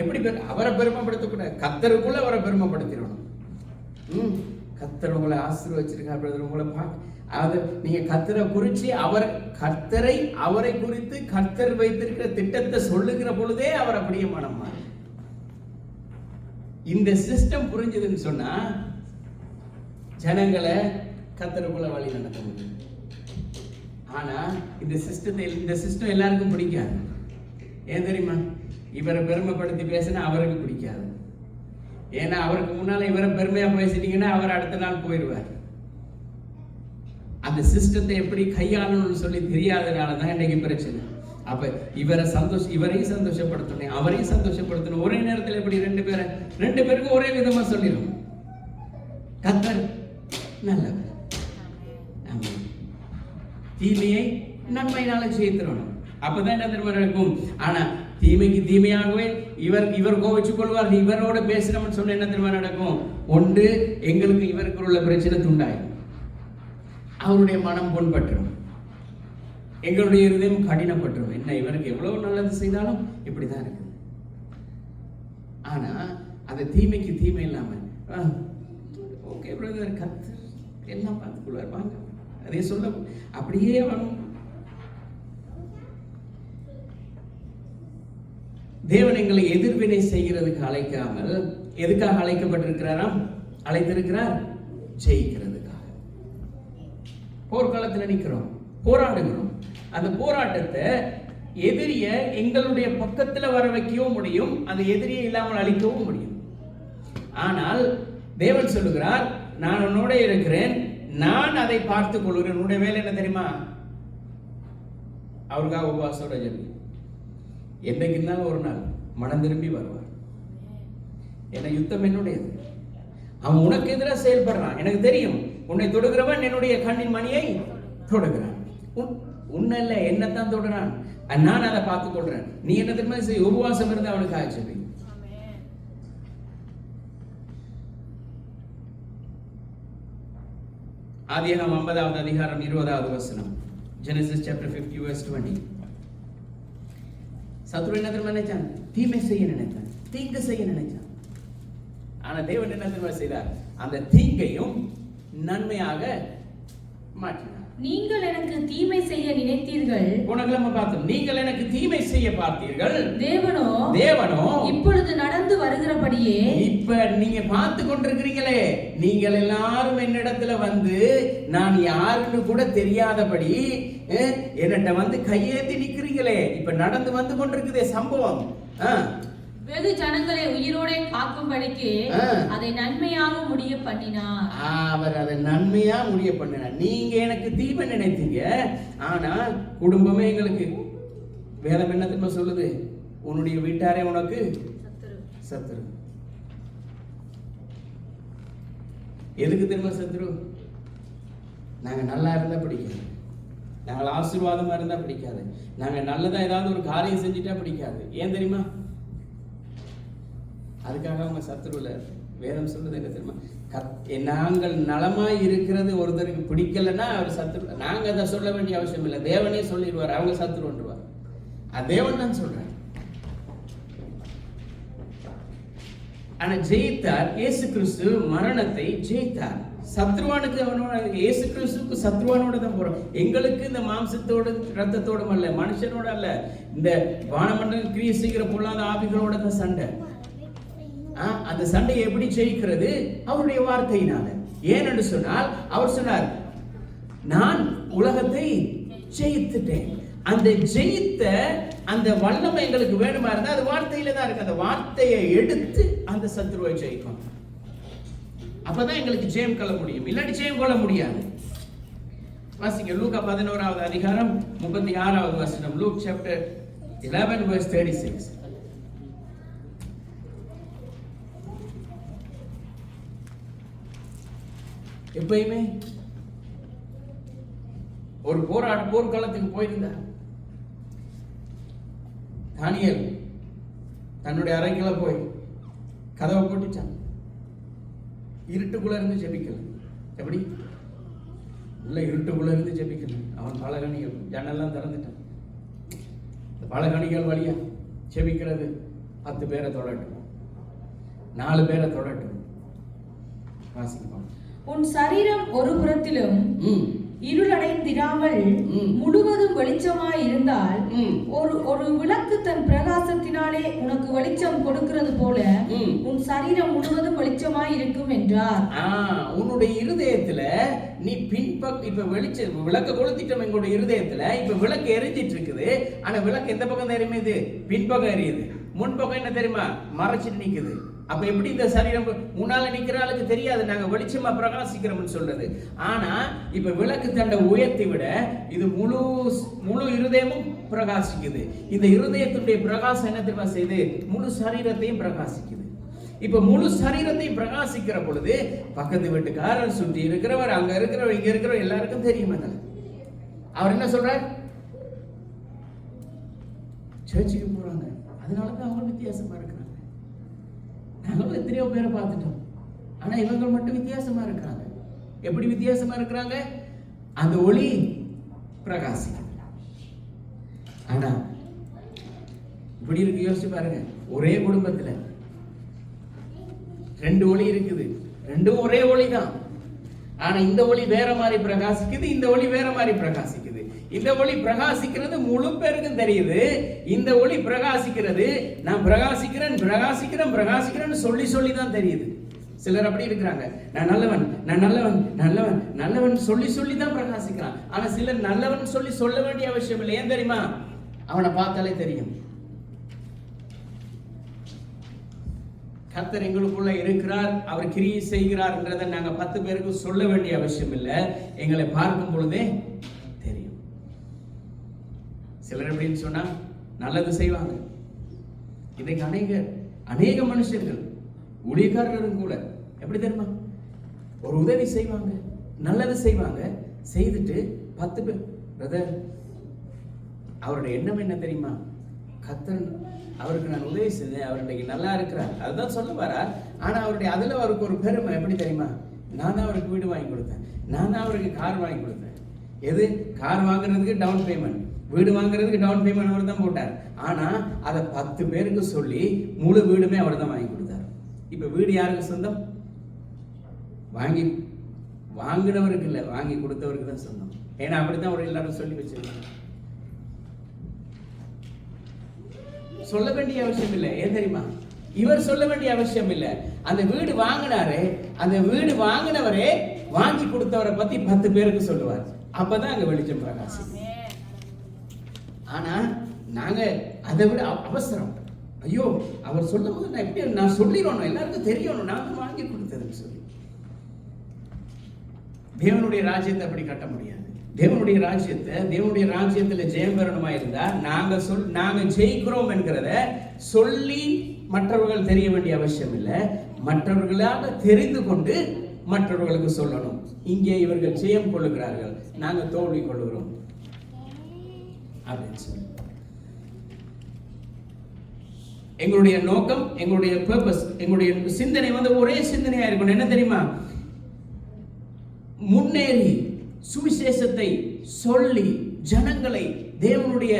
எப்படி அவரை பெருமைப்படுத்தக்கூடாது, கர்த்தருக்குள்ள அவரை பெருமைப்படுத்திடணும். கர்த்தர் உங்களை ஆசீர்வதிச்சிருக்கார் பிரதர், உங்களை அதாவது நீங்க கர்த்தரை குறிச்சு அவரை குறித்து கர்த்தர் வைத்திருக்கிற திட்டத்தை சொல்லுகிற பொழுதே அவர் அப்படியே மனம் மாறும். இந்த சிஸ்டம் புரிஞ்சதுன்னு சொன்னா ஜனங்களை கர்த்தருக்குள்ள வழி நடத்த முடியும். ஆனா இந்த சிஸ்டம் எல்லாருக்கும் பிடிக்காது. ஏன் தெரியுமா? இவரை பெருமைப்படுத்தி பேசினா அவருக்கு பிடிக்காது. ஏன்னா அவருக்கு முன்னால இவரை பெருமையா பேசிட்டீங்கன்னா அவர் அடுத்த நாள் போயிடுவார். அந்த சிஸ்டத்தை எப்படி கையாளணும்னு சொல்லி தெரியாதனாலதான் இன்னைக்கு பிரச்சனை. அப்ப இவரையும் சந்தோஷப்படுத்தணும், அவரையும் சந்தோஷப்படுத்தணும். ஒரே நேரத்தில் எப்படி ரெண்டு பேருக்கும் ஒரே விதமா சொல்லிடும். கர்த்தர் நல்லவர், தீமையை நன்மையினால ஜெயித்திரணும். அப்பதான் என்ன தெரியுமா நடக்கும்? ஆனா தீமைக்கு தீமையாகவே இவர் கோவிச்சு கொள்வார். இவரோட பேசுறோம்னு சொன்ன என்ன தெரியுமா நடக்கும்? ஒன்று எங்களுக்கு இவருக்கு உள்ள பிரச்சனை துண்டாயிடும், அவருடைய மனம் புண்பற்றும், எங்களுடைய இருதயம் கடினப்பட்டுரும். என்ன இவருக்கு எவ்வளவு நல்லது செய்தாலும் இப்படிதான் இருக்கு. ஆனா அந்த தீமைக்கு தீமை இல்லாம ஓகே பிரதர் கர்த்தர் எல்லாம் பார்த்துக்கொள்வார் வாங்க அதே சொல்ல அப்படியே வரும். தேவன் எங்களை எதிர்வினை செய்கிறதுக்கு அழைக்காமல் எதுக்காக அழைக்கப்பட்டிருக்கிறாராம்? அழைத்திருக்கிறார் ஜெயிக்கிறதுக்காக. போர்க்களத்தில் நிற்கிறோம், போராடுகிறோம். அந்த போராட்டத்தை எதிரிய எங்களுடைய பக்கத்துல வர வைக்கவும் முடியும், அந்த எதிரியை இல்லாமல் அழிக்கவும் முடியும். ஆனால் தேவன் சொல்லுகிறார், நான் உன்னோட இருக்கிறேன், நான் அதை பார்த்துக் கொள்கிறேன். உன்னுடைய வேலை என்ன தெரியுமா? அவருக்காக உபவாசோட ஜெபி. என்னைக்கு இருந்தாலும் ஒரு நாள் மனம் திரும்பி வருவார். ஏன்னா யுத்தம் என்னுடையது. அவன் உனக்கு எதிராக செயல்படுறான், எனக்கு தெரியும். உன்னை தொடுகிறவன் என்னுடைய கண்ணின் மணியை தொடுகிறான். உன்னல்ல என்னத்தான் தொடுறான், நான் அதை பார்த்துக் கொள்றேன். நீ என்ன தெரியுமா செய்? உபவாசம் இருந்து அவனுக்கு ஆட்சேபி. ஆதியாகமம் 50வது அதிகாரம் 20வது வசனம். Genesis chapter 50 verse 20. சத்ரு என்ன தெரியுமா நினைச்சான்? தீமை செய்ய நினைச்சான், தீங்கு செய்ய நினைச்சான். ஆனா தேவன் என்ன தெரியுமா செய்தார்? அந்த தீங்கையும் நன்மையாக மாற்றினார். நீங்கள் எனக்கு தீமை செய்ய நினைத்தீர்கள். போனக்கிழமை பார்த்தோம், நீங்கள் எனக்கு தீமை செய்ய பார்த்தீர்கள். தேவனோ இப்பொழுது நடந்து வருகிறபடியே, இப்ப நீங்க பார்த்து கொண்டிருக்கிறீங்களே, நீங்கள் எல்லாரும் என்னிடத்துல வந்து நான் யாருன்னு கூட தெரியாதபடி என்னட்ட வந்து கையேந்தி நிக்கிறீங்களே. இப்ப நடந்து வந்து கொண்டிருக்குதே சம்பவம். வெகு ஜனங்களை உயிரோட காக்கும்படிக்கு அதை நன்மையாக முடிய பண்ணினார். அவர் அதை நன்மையா முடிய பண்ணினார். நீங்க எனக்கு தீமை நினைத்தீங்க, ஆனா குடும்பமே எங்களுக்கு வேதம் என்ன தெரியுமா சொல்லுது? உன்னுடைய வீட்டாரே உனக்கு சத்துரு. எதுக்கு தெரியுமா சத்துரு? நாங்க நல்லா இருந்தா பிடிக்காது, நாங்கள் ஆசீர்வாதமா இருந்தா பிடிக்காது, நாங்க நல்லதா ஏதாவது ஒரு காரியம் செஞ்சுட்டா பிடிக்காது. ஏன் தெரியுமா? அதுக்காக அவங்க சத்துருவில் வேதம் சொல்றது என்ன தெரியுமா? நாங்கள் நலமாய் இருக்கிறது ஒருத்தருக்கு பிடிக்கலன்னா அவர் சத்துரு. நாங்க அதை சொல்ல வேண்டிய அவசியம் இல்லை, தேவனே சொல்லிடுவார் அவங்க சத்துருன்றுவார். அது தேவன் தான் சொல்றார். ஆனா ஜெயித்தார் இயேசு கிறிஸ்து, மரணத்தை ஜெயித்தார். சத்ருவானுக்கு அவனோட, இயேசு கிறிஸ்துவுக்கு சத்ருவானோட தான் போறோம். எங்களுக்கு இந்த மாம்சத்தோடு ரத்தத்தோடும் அல்ல, மனுஷனோட அல்ல, இந்த வானமண்டல கிரியை செய்கிற பொல்லாத ஆவிகளோட தான் சண்டை. அந்த சண்டையை எப்படி ஜெயிக்கிறது? அவருடைய வார்த்தையினால. ஏனென்று சொன்னால் அவர் சொன்னார், நான் உலகத்தை ஜெயித்துட்டேன். அந்த ஜெயித்த அந்த வல்லமை எங்களுக்கு வேணுமா இருந்தா அது வார்த்தையில தான் இருக்கு. அந்த வார்த்தையை எடுத்து அந்த சத்துருவை ஜெயிக்கும். அப்பதான் எங்களுக்கு ஜெயம் கொள்ள முடியும், இல்லாட்டி ஜெயம் கொள்ள முடியாது. வாசிங்க லூக்கா 11வது அதிகாரம் 36வது வசனம். Luke chapter 11 verse 36. எப்பயுமே ஒரு போர்க்களத்துக்கு போயிருந்தார் தானியேல். தன்னுடைய அறைக்குள்ள போய் கதவை போட்டுச்சான். இருட்டுக்குள்ள இருந்து ஜெபிக்கல. எப்படி? உள்ள இருட்டுக்குள்ள இருந்து ஜெபிக்கல. அவன் பலகணிகள் ஜன்னெல்லாம் திறந்துட்டான். பலகணிகள் வழியா ஜெபிக்கிறது 10 பேரை தொடட்டும், 4 பேரை தொடட்டும். வாசிக்கலாம். உன் சரீரம் ஒரு புறத்திலும் இருளடைந்திராமல் முழுவதும் வெளிச்சமாய் இருந்தால் ஒரு விளக்கு தன் பிரகாசத்தினாலே உனக்கு வெளிச்சம் கொடுக்கிறது போல உன் சரீரம் முழுவதும் வெளிச்சமாய் இருக்கும் என்றார். உன்னுடைய இருதயத்துல நீ பின்பக்கம் இப்ப விளக்க கொளுத்திட்டோம். எங்களுடைய இருதயத்துல இப்ப விளக்கு எரிஞ்சிட்டு இருக்குது. ஆனா விளக்கு எந்த பக்கம் தெரியுமா? இது பின்பக்கம் எரியுது. முன்பக்கம் என்ன தெரியுமா? மறைச்சிட்டு நிக்குது. அப்ப எப்படி இந்த சரீரம் முன்னால நிக்கிற ஆளுக்கு தெரியாது நாங்க வெளிச்சமா பிரகாசிக்கிறோம்னு சொல்றது. ஆனா இப்ப விளக்கு தண்டை உயர்த்தி விட இது முழு இருதயமும் பிரகாசிக்குது. இந்த இருதயத்துடைய பிரகாசம் என்ன தெரியுமா செய்து? முழு சரீரத்தையும் பிரகாசிக்குது. இப்ப முழு சரீரத்தையும் பிரகாசிக்கிற பொழுது பக்கத்து வீட்டுக்காரர், சுற்றி இருக்கிறவர், அங்க இருக்கிறவர், இங்க இருக்கிறவர் எல்லாருக்கும் தெரியும். அவர் என்ன சொல்றார்? சர்ச்சுக்கு போறாங்க, அதனாலதான் அவங்க வித்தியாசமா இருக்கிறாங்க. நாங்களும் எத்தனையோ பேரை பார்த்துட்டோம். ஆனா இவங்க மட்டும் வித்தியாசமா இருக்கிறாங்க. எப்படி வித்தியாசமா இருக்கிறாங்க? அந்த ஒளி பிரகாசிக்குது. ஆனா இப்படி இருக்கு, யோசிச்சு பாருங்க. ஒரே குடும்பத்துல 2 ஒளி இருக்குது, 2ம் ஒரே ஒளி தான். ஆனா இந்த ஒளி வேற மாதிரி பிரகாசிக்குது, இந்த ஒளி வேற மாதிரி பிரகாசிக்குது. இந்த ஒளி பிரகாசிக்கிறது முழு பேருக்கும் தெரியுது. இந்த ஒளி பிரகாசிக்கிறது நான் பிரகாசிக்கிறேன் சொல்லி தான் தெரியுது. சிலர் அப்படி இருக்கிறாங்க. நான் நல்லவன் நான் நல்லவன் நல்லவன் நல்லவன் சொல்லி தான் பிரகாசிக்கிறான். ஆனா சிலர் நல்லவன் சொல்ல வேண்டிய அவசியம் இல்லை. ஏன் தெரியுமா? அவனை பார்த்தாலே தெரியும். கர்த்தர் எங்களுக்குள்ள இருக்கிறார், அவர் கிரியை செய்கிறார் என்றதை நாங்க 10 பேருக்கு சொல்ல வேண்டிய அவசியம் இல்லை. எங்களை பார்க்கும் பொழுதே தெரியும். சிலர் எப்படின்னு சொன்னா நல்லது செய்வாங்க. இன்றைக்கு அநேக மனுஷர்கள் ஊழியக்காரரும் கூட எப்படி தெரியுமா? ஒரு உதவி செய்வாங்க, நல்லது செய்வாங்க, செய்துட்டு 10 பேர் பிரதர் அவருடைய எண்ணம் என்ன தெரியுமா? கர்த்தர் அவருக்கு நான் உதவி செஞ்சேன், அவர் இன்னைக்கு நல்லா இருக்கிறார், அதுதான் சொல்ல வரார். ஆனா அவருடைய அதுல அவருக்கு ஒரு பெருமை எப்படி தெரியுமா? நான் தான் அவருக்கு வீடு வாங்கி கொடுத்தேன், நான் தான் அவருக்கு கார் வாங்கி கொடுத்தேன். எது? கார் வாங்குறதுக்கு டவுன் பேமெண்ட், வீடு வாங்குறதுக்கு டவுன் பேமெண்ட் அவர் தான் போட்டார். ஆனா அதை 10 பேருக்கு சொல்லி முழு வீடுமே அவர் தான் வாங்கி கொடுத்தார். இப்ப வீடு யாருக்கு சொந்தம்? வாங்கினவருக்கு இல்லை, வாங்கி கொடுத்தவருக்கு தான் சொந்தம். ஏன்னா அப்படித்தான் ஒரு எல்லாரும் சொல்லி வச்சிருக்காங்க. சொல்ல வேண்டிய அவசியம் இல்லை. ஏன் தெரியுமா? இவர் சொல்ல வேண்டிய அவசியம் இல்லை. அந்த வீடு வாங்கினாரே, அந்த வீடு வாங்கினவரே வாங்கி கொடுத்தவரை பத்தி 10 பேருக்கு சொல்லுவார். அப்பதான் அங்க வெளிச்சம் பிரகாசம். ஆனா நாங்க அதை விட அவசரம். ஐயோ அவர் சொல்லும் போது நான் எப்படி நான் சொல்லிடணும், எல்லாருக்கும் தெரியணும் நான் தான் வாங்கி கொடுத்ததுன்னு சொல்லி. தேவனுடைய ராஜ்யத்தை அப்படி கட்ட முடியாது. தேவனுடைய ராஜ்யத்துல ஜெயம் பெறணுமா இருந்தா நாங்க ஜெயிக்கிறோம் என்கிறத சொல்லி மற்றவர்கள் தெரிய வேண்டிய அவசியம் இல்லை. மற்றவர்களாக தெரிந்து கொண்டு மற்றவர்களுக்கு சொல்லணும். இங்கே இவர்கள் ஜெயம் கொள்ளுகிறார்கள், நாங்க தோல்வி கொள்ளுகிறோம் அப்படின்னு சொல்லி. எங்களுடைய நோக்கம், எங்களுடைய பர்பஸ், எங்களுடைய சிந்தனை ஒரே சிந்தனையா இருக்கணும். என்ன தெரியுமா? முன்னேறி சுவிசேஷத்தை சொல்லி ஜனங்களை தேவனுடைய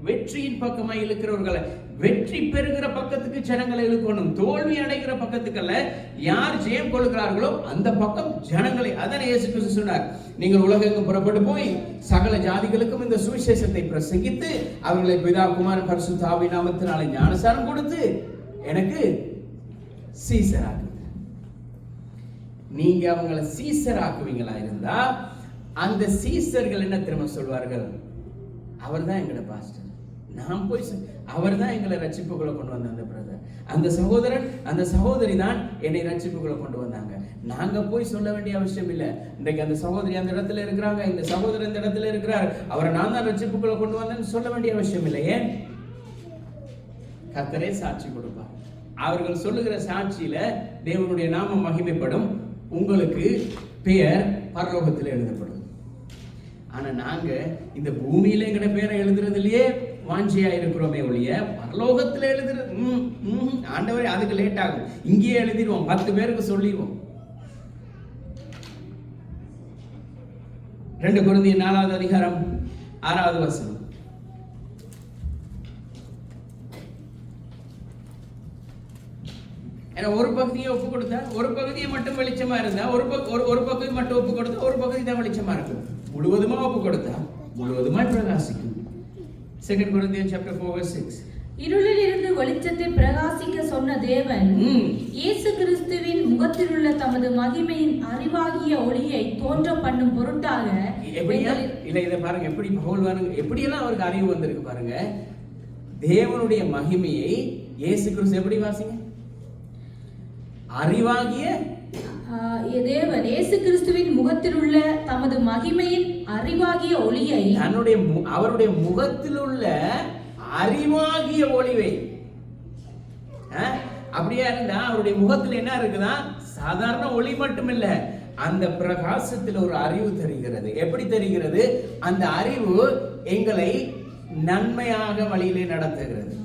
வெற்றியின் பக்கமா இழுக்கிறவர்களை, வெற்றி பெறுகிற பக்கத்துக்கு ஜனங்களை இழுக்கணும். தோல்வி அடைகிற பக்கத்துக்கு அல்ல. யார் ஜெயம் கொள்கிறார்களோ அந்த பக்கம் ஜனங்களை. அதான் இயேசு கிறிஸ்து சொன்னார், நீங்கள் உலகெங்கும் புறப்பட்டு போய் சகல ஜாதிகளுக்கும் இந்த சுவிசேஷத்தை பிரசங்கித்து அவர்களை பிதா குமாரன் பரிசுத்த ஆவியின் நாமத்தினாலே ஞானஸ்நானம் கொடுத்து எனக்கு சீசராக்கு. நீங்க அவங்களை சீசராக்குவீங்களா இருந்தா அந்த சீசர்கள் என்ன திரும்ப சொல்வார்கள்? அவர் தான் எங்களோட பாஸ்டர், நான் போய் அவர் தான் எங்களை ரட்சிப்புக்குள்ள கொண்டு வந்த அந்த பிரதர், அந்த சகோதரன், அந்த சகோதரி தான் என்னை ரட்சிப்புக்குள்ள கொண்டு வந்தாங்க. நாங்க போய் சொல்ல வேண்டிய அவசியம் இல்லை. இன்றைக்கு அந்த சகோதரி அந்த இடத்துல இருக்கிறாங்க, இந்த சகோதரன் இந்த இடத்துல இருக்கிறார், அவரை நான் தான் ரட்சிப்புக்குள்ள கொண்டு வந்தேன்னு சொல்ல வேண்டிய அவசியம் இல்லை. ஏன்? கர்த்தரே சாட்சி கொடுப்பார். அவர்கள் சொல்லுகிற சாட்சியில தேவனுடைய நாமம் மகிமைப்படும், உங்களுக்கு பெயர் பரலோகத்தில் எழுதப்படும். ஆனா நாங்க இந்த பூமியில எங்கட பேரை எழுதுறது இல்லையே, வாஞ்சியா இருக்கிறோமே ஒழிய பரலோகத்துல எழுதுறது ஆண்டவரே அதுக்கு லேட் ஆகும். இங்கேயே எழுதிடுவோம், 10 பேருக்கு சொல்லிடுவோம். 2 கொரிந்தியர் 4வது அதிகாரம் 6வது வசனம். ஒரு பகுதியை ஒப்பு கொடுத்தா, ஒரு பகுதியை மட்டும் வெளிச்சமா இருந்தா, ஒரு பகுதி மட்டும் ஒப்பு கொடுத்தா ஒரு பகுதி தான் வெளிச்சமா இருக்கும். முழுவதுமா ஒப்பு கொடுத்தா முழுவதுமா பிரகாசிக்கும். 2 கொரிந்தியர் chapter 4:6. இருளில் இருந்து வெளிச்சத்தை பிரகாசிக்க சொன்ன தேவன் இயேசு கிறிஸ்துவின் முகத்தில் உள்ள தமது மகிமையின் அறிவாகிய ஒளியை தோன்ற பண்ணும் பொருட்டாக. இதை பாருங்க, எப்படி பவுல் பாருங்க, எப்படியெல்லாம் அவருக்கு அறிவு வந்திருக்கு பாருங்க. தேவனுடைய மகிமையை இயேசு கிறிஸ்து எப்படி வாசிங்க? அறிவாகிய தேவன் இயேசு கிறிஸ்துவின் முகத்தில் உள்ள தமது மகிமையின் அறிவாகிய ஒளியை, அவருடைய முகத்தில் உள்ள அறிவாகிய ஒளிவை. அப்படியா இருந்தா அவருடைய முகத்தில் என்ன இருக்குதா? சாதாரண ஒளி மட்டும் இல்ல, அந்த பிரகாசத்தில் ஒரு அறிவு தெரிகிறது. எப்படி தெரிகிறது? அந்த அறிவு எங்களை நன்மையாக வழியிலே நடத்துகிறது.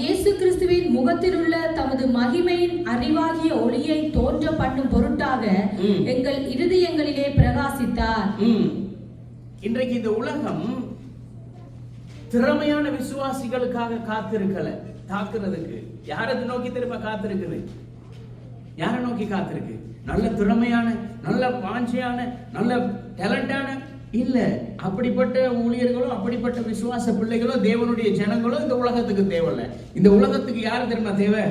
இயேசு கிறிஸ்துவின் முகத்தில் உள்ள தமது மகிமையின் அறிவாகிய ஒளியை தோன்ற பண்ணும் பொருட்டாக எங்கள் இருதயங்களிலே பிரகாசித்தார். இன்றைக்கு இந்த உலகம் திறமையான விசுவாசிகளுக்காக காத்திருக்கல. தாக்குறதுக்கு யாரை நோக்கி திரும்ப காத்திருக்குது? யாரை நோக்கி காத்திருக்கு? நல்ல திறமையான, நல்ல வாஞ்சியான, நல்ல டேலண்டான இல்ல, அப்படிப்பட்ட ஊழியர்களோ அப்படிப்பட்ட விசுவாச பிள்ளைகளோ தேவனுடைய ஜனங்களோ இந்த உலகத்துக்கு தேவையில்லை. இந்த உலகத்துக்கு யாரு தெரியுமா தேவை?